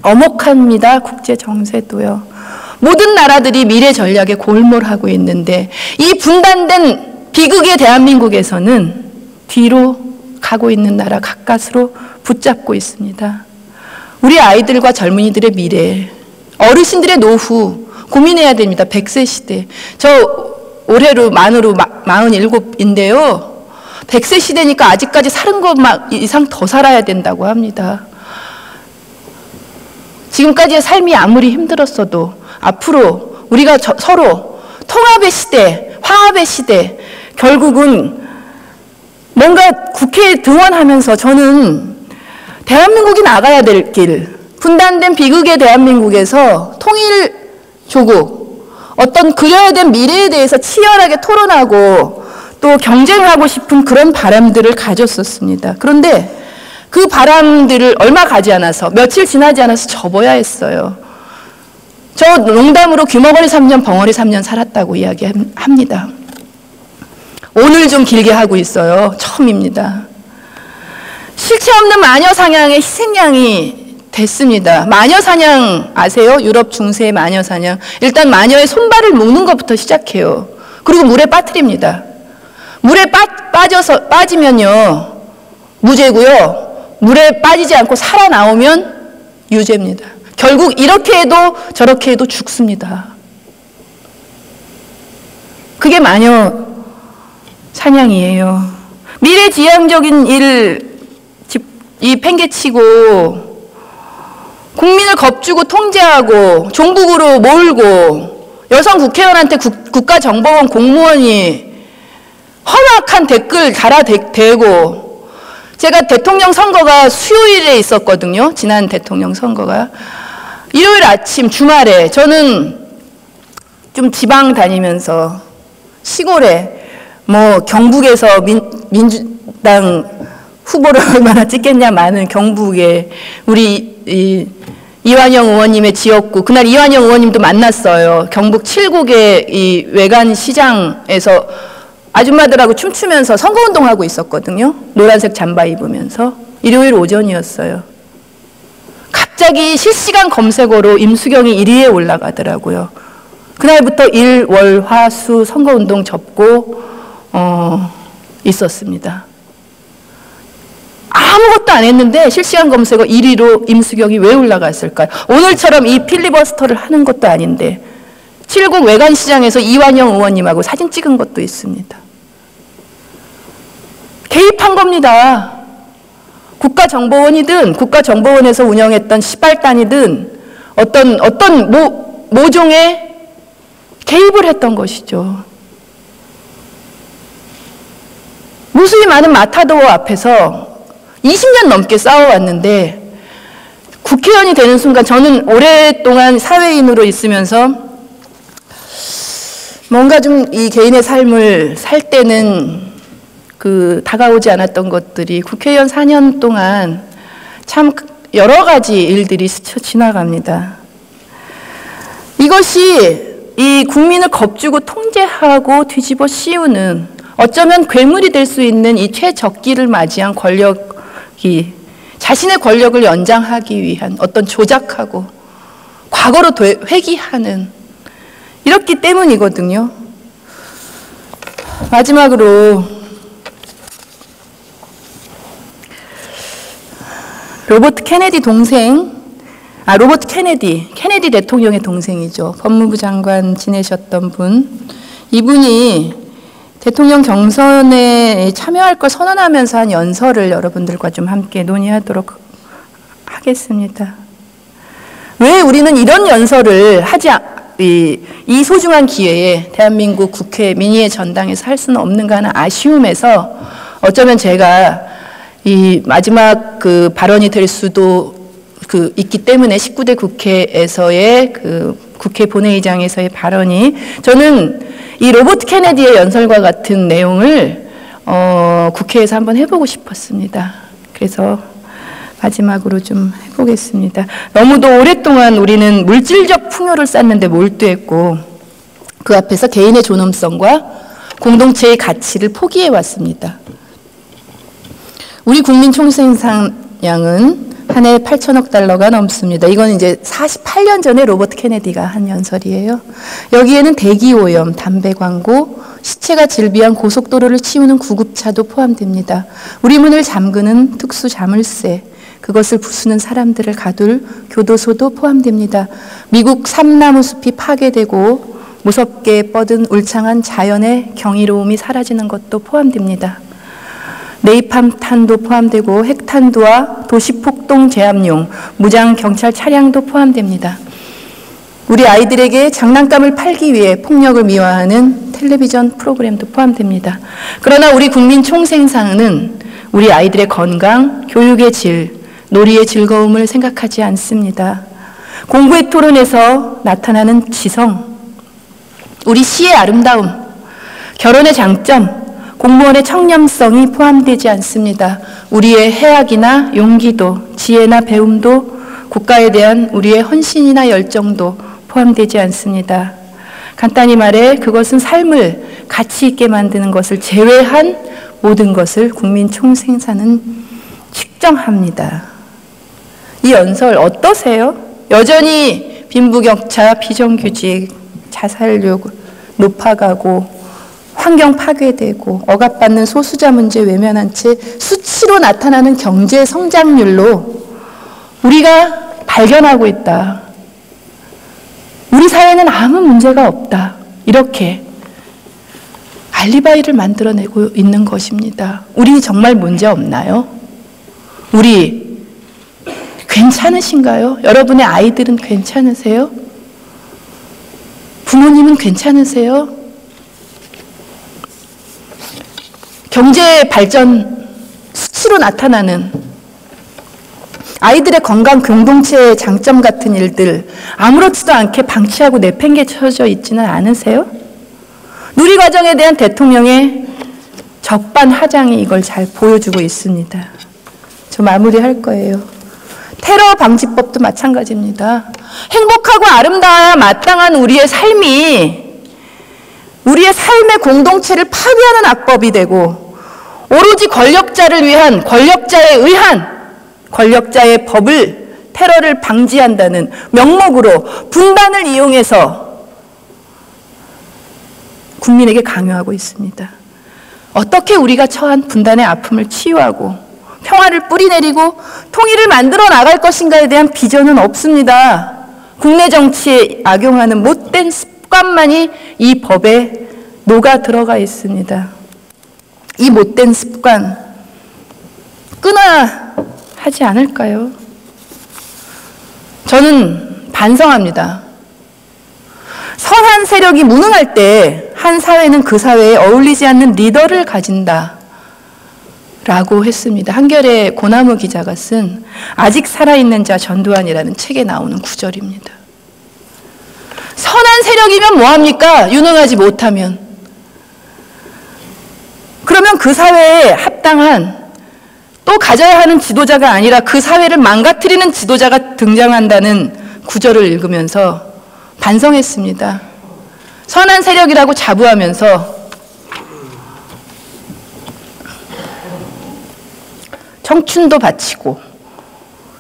엄혹합니다. 국제 정세도요. 모든 나라들이 미래 전략에 골몰하고 있는데 이 분단된 비극의 대한민국에서는 뒤로 가고 있는 나라 가까스로 붙잡고 있습니다. 우리 아이들과 젊은이들의 미래, 어르신들의 노후 고민해야 됩니다. 100세 시대. 저 올해로 만으로 47인데요. 100세 시대니까 아직까지 30것 이상 더 살아야 된다고 합니다. 지금까지의 삶이 아무리 힘들었어도 앞으로 우리가 서로 통합의 시대, 화합의 시대, 결국은 뭔가 국회에 등원하면서 저는 대한민국이 나가야 될 길, 분단된 비극의 대한민국에서 통일 조국, 어떤 그려야 될 미래에 대해서 치열하게 토론하고 또 경쟁하고 싶은 그런 바람들을 가졌었습니다. 그런데 그 바람들을 얼마 가지 않아서, 며칠 지나지 않아서 접어야 했어요. 저 농담으로 규모거리 3년, 벙어리 3년 살았다고 이야기합니다. 오늘 좀 길게 하고 있어요. 처음입니다. 실체 없는 마녀 사냥의 희생양이 됐습니다. 마녀 사냥 아세요? 유럽 중세의 마녀 사냥. 일단 마녀의 손발을 묶는 것부터 시작해요. 그리고 물에 빠뜨립니다. 물에 빠지면요 무죄고요. 물에 빠지지 않고 살아나오면 유죄입니다. 결국 이렇게 해도 저렇게 해도 죽습니다. 그게 마녀 사냥이에요. 미래지향적인 이 팽개치고 국민을 겁주고 통제하고 종북으로 몰고 여성 국회의원한테 국가정보원 공무원이 험악한 댓글 달아대고, 제가 대통령 선거가 수요일에 있었거든요. 지난 대통령 선거가. 일요일 아침 주말에 저는 좀 지방 다니면서 시골에 경북에서 민주당 후보를 얼마나 찍겠냐 많은 경북에 우리 이완영 의원님의 지역구, 그날 이완영 의원님도 만났어요. 경북 칠곡의 이 외관 시장에서 아줌마들하고 춤추면서 선거운동하고 있었거든요. 노란색 잠바 입으면서. 일요일 오전이었어요. 갑자기 실시간 검색어로 임수경이 1위에 올라가더라고요. 그날부터 일, 월, 화, 수 선거운동 접고 있었습니다. 아무것도 안 했는데 실시간 검색어 1위로 임수경이 왜 올라갔을까요? 오늘처럼 이 필리버스터를 하는 것도 아닌데 칠곡 외관시장에서 이완영 의원님하고 사진 찍은 것도 있습니다. 개입한 겁니다. 국가정보원이든 국가정보원에서 운영했던 시발단이든 어떤 모종의 개입을 했던 것이죠. 무수히 많은 마타도어 앞에서 20년 넘게 싸워왔는데 국회의원이 되는 순간 저는 오랫동안 사회인으로 있으면서 뭔가 좀 이 개인의 삶을 살 때는 다가오지 않았던 것들이 국회의원 4년 동안 참 여러 가지 일들이 스쳐 지나갑니다. 이것이 이 국민을 겁주고 통제하고 뒤집어 씌우는, 어쩌면 괴물이 될 수 있는 이 최적기를 맞이한 권력이 자신의 권력을 연장하기 위한 어떤 조작하고 과거로 회귀하는, 이렇기 때문이거든요. 마지막으로 로버트 케네디 동생, 로버트 케네디 대통령의 동생이죠. 법무부 장관 지내셨던 분. 이분이 대통령 경선에 참여할 걸 선언하면서 한 연설을 여러분들과 좀 함께 논의하도록 하겠습니다. 왜 우리는 이런 연설을 이 소중한 기회에 대한민국 국회 민의의 전당에서 할 수는 없는가 하는 아쉬움에서 어쩌면 제가 이 마지막 그 발언이 될 수도 있기 때문에 19대 국회에서의 국회 본회의장에서의 발언이 저는 이 로버트 케네디의 연설과 같은 내용을 국회에서 한번 해보고 싶었습니다. 그래서 마지막으로 좀 해보겠습니다. 너무도 오랫동안 우리는 물질적 풍요를 쌓는데 몰두했고 그 앞에서 개인의 존엄성과 공동체의 가치를 포기해 왔습니다. 우리 국민 총생산량은 한 해 8천억 달러가 넘습니다. 이건 이제 48년 전에 로버트 케네디가 한 연설이에요. 여기에는 대기오염, 담배 광고, 시체가 질비한 고속도로를 치우는 구급차도 포함됩니다. 우리 문을 잠그는 특수 자물쇠, 그것을 부수는 사람들을 가둘 교도소도 포함됩니다. 미국 삼나무 숲이 파괴되고 무섭게 뻗은 울창한 자연의 경이로움이 사라지는 것도 포함됩니다. 네이팜탄도 포함되고 핵탄두와 도시폭동 제압용 무장 경찰 차량도 포함됩니다. 우리 아이들에게 장난감을 팔기 위해 폭력을 미화하는 텔레비전 프로그램도 포함됩니다. 그러나 우리 국민 총생산은 우리 아이들의 건강, 교육의 질, 놀이의 즐거움을 생각하지 않습니다. 공부의 토론에서 나타나는 지성, 우리 시의 아름다움, 결혼의 장점, 공무원의 청렴성이 포함되지 않습니다. 우리의 해악이나 용기도, 지혜나 배움도, 국가에 대한 우리의 헌신이나 열정도 포함되지 않습니다. 간단히 말해 그것은 삶을 가치 있게 만드는 것을 제외한 모든 것을 국민 총생산은 측정합니다. 이 연설 어떠세요? 여전히 빈부격차, 비정규직, 자살률 높아가고 환경 파괴되고 억압받는 소수자 문제 외면한 채 수치로 나타나는 경제 성장률로 우리가 발견하고 있다. 우리 사회는 아무 문제가 없다. 이렇게 알리바이를 만들어내고 있는 것입니다. 우리 정말 문제 없나요? 우리 괜찮으신가요? 여러분의 아이들은 괜찮으세요? 부모님은 괜찮으세요? 경제 발전 수치로 나타나는 아이들의 건강 공동체의 장점 같은 일들 아무렇지도 않게 방치하고 내팽개쳐져 있지는 않으세요? 누리과정에 대한 대통령의 적반하장이 이걸 잘 보여주고 있습니다. 저 마무리할 거예요. 테러 방지법도 마찬가지입니다. 행복하고 아름다워야 마땅한 우리의 삶이 우리의 삶의 공동체를 파괴하는 악법이 되고 오로지 권력자를 위한 권력자의 법을 테러를 방지한다는 명목으로 분단을 이용해서 국민에게 강요하고 있습니다. 어떻게 우리가 처한 분단의 아픔을 치유하고 평화를 뿌리내리고 통일을 만들어 나갈 것인가에 대한 비전은 없습니다. 국내 정치에 악용하는 못된 습관만이 이 법에 녹아 들어가 있습니다. 이 못된 습관 끊어야 하지 않을까요? 저는 반성합니다. 선한 세력이 무능할 때 한 사회는 그 사회에 어울리지 않는 리더를 가진다 라고 했습니다. 한겨레 고나무 기자가 쓴 아직 살아있는 자 전두환이라는 책에 나오는 구절입니다. 선한 세력이면 뭐합니까? 유능하지 못하면. 그러면 그 사회에 합당한 또 가져야 하는 지도자가 아니라 그 사회를 망가뜨리는 지도자가 등장한다는 구절을 읽으면서 반성했습니다. 선한 세력이라고 자부하면서 청춘도 바치고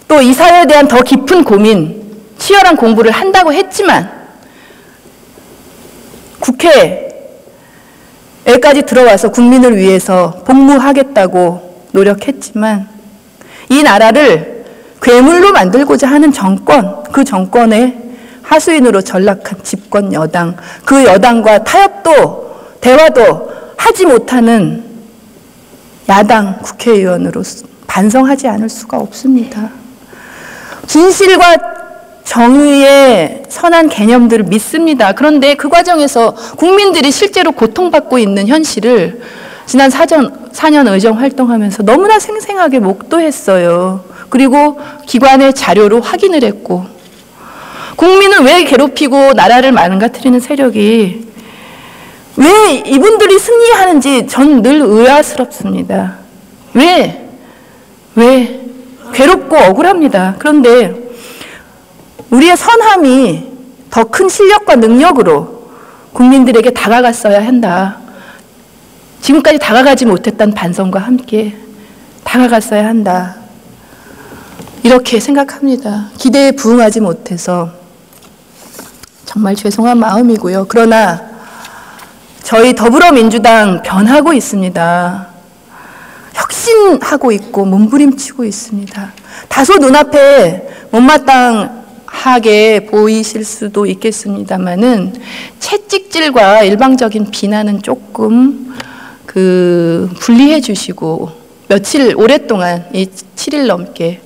또 이 사회에 대한 더 깊은 고민, 치열한 공부를 한다고 했지만 국회 여기까지 들어와서 국민을 위해서 복무하겠다고 노력했지만 이 나라를 괴물로 만들고자 하는 정권, 그 정권의 하수인으로 전락한 집권 여당, 그 여당과 타협도 대화도 하지 못하는 야당 국회의원으로 반성하지 않을 수가 없습니다. 진실과 정의의 선한 개념들을 믿습니다. 그런데 그 과정에서 국민들이 실제로 고통받고 있는 현실을 지난 4년 의정 활동하면서 너무나 생생하게 목도했어요. 그리고 기관의 자료로 확인을 했고, 국민을 왜 괴롭히고 나라를 망가뜨리는 세력이 왜 이분들이 승리하는지 전 늘 의아스럽습니다. 왜 괴롭고 억울합니다. 그런데 우리의 선함이 더 큰 실력과 능력으로 국민들에게 다가갔어야 한다. 지금까지 다가가지 못했던 반성과 함께 다가갔어야 한다. 이렇게 생각합니다. 기대에 부응하지 못해서 정말 죄송한 마음이고요. 그러나 저희 더불어민주당 변하고 있습니다. 혁신하고 있고 몸부림치고 있습니다. 다소 눈앞에 못마땅하게 보이실 수도 있겠습니다만은 채찍질과 일방적인 비난은 조금 분리해 주시고 며칠 오랫동안 이 7일 넘게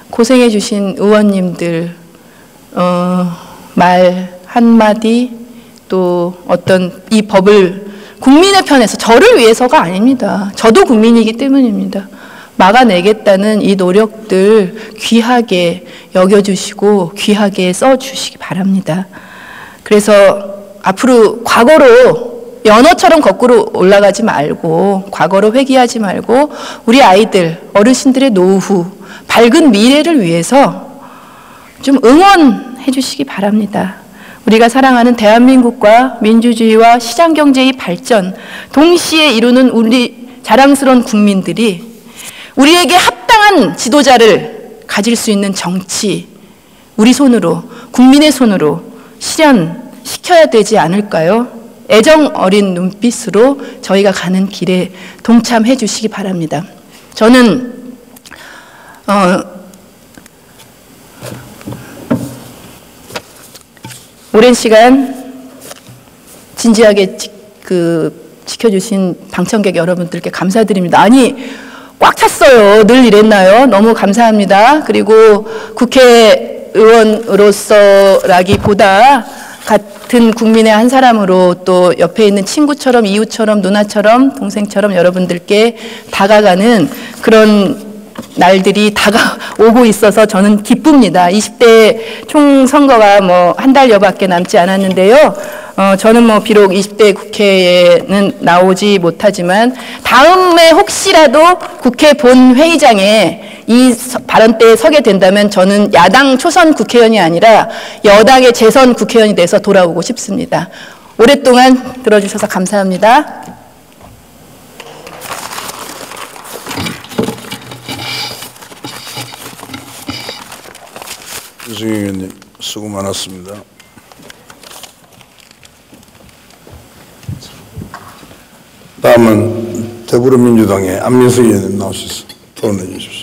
고생해 주신 의원님들 말 한마디 또 어떤 이 법을 국민의 편에서 저를 위해서가 아닙니다. 저도 국민이기 때문입니다. 막아내겠다는 이 노력들 귀하게 여겨주시고 귀하게 써주시기 바랍니다. 그래서 앞으로 과거로 연어처럼 거꾸로 올라가지 말고 과거로 회귀하지 말고 우리 아이들, 어르신들의 노후, 밝은 미래를 위해서 좀 응원해 주시기 바랍니다. 우리가 사랑하는 대한민국과 민주주의와 시장경제의 발전 동시에 이루는 우리 자랑스러운 국민들이 우리에게 합당한 지도자를 가질 수 있는 정치, 우리 손으로, 국민의 손으로 실현시켜야 되지 않을까요? 애정 어린 눈빛으로 저희가 가는 길에 동참해 주시기 바랍니다. 저는 오랜 시간 진지하게 지켜주신 방청객 여러분들께 감사드립니다. 아니, 꽉 찼어요. 늘 이랬나요? 너무 감사합니다. 그리고 국회의원으로서라기보다 같은 국민의 한 사람으로 또 옆에 있는 친구처럼, 이웃처럼, 누나처럼, 동생처럼 여러분들께 다가가는 그런 날들이 다가오고 있어서 저는 기쁩니다. 20대 총선거가 한 달여밖에 남지 않았는데요. 저는 비록 20대 국회에는 나오지 못하지만 다음에 혹시라도 국회 본회의장에 이 발언대에 서게 된다면 저는 야당 초선 국회의원이 아니라 여당의 재선 국회의원이 돼서 돌아오고 싶습니다. 오랫동안 들어주셔서 감사합니다. 유승희 의원님 수고 많았습니다. 다음은 더불어민주당의 안민석 의원님 나오셔서 토론해 주십시오.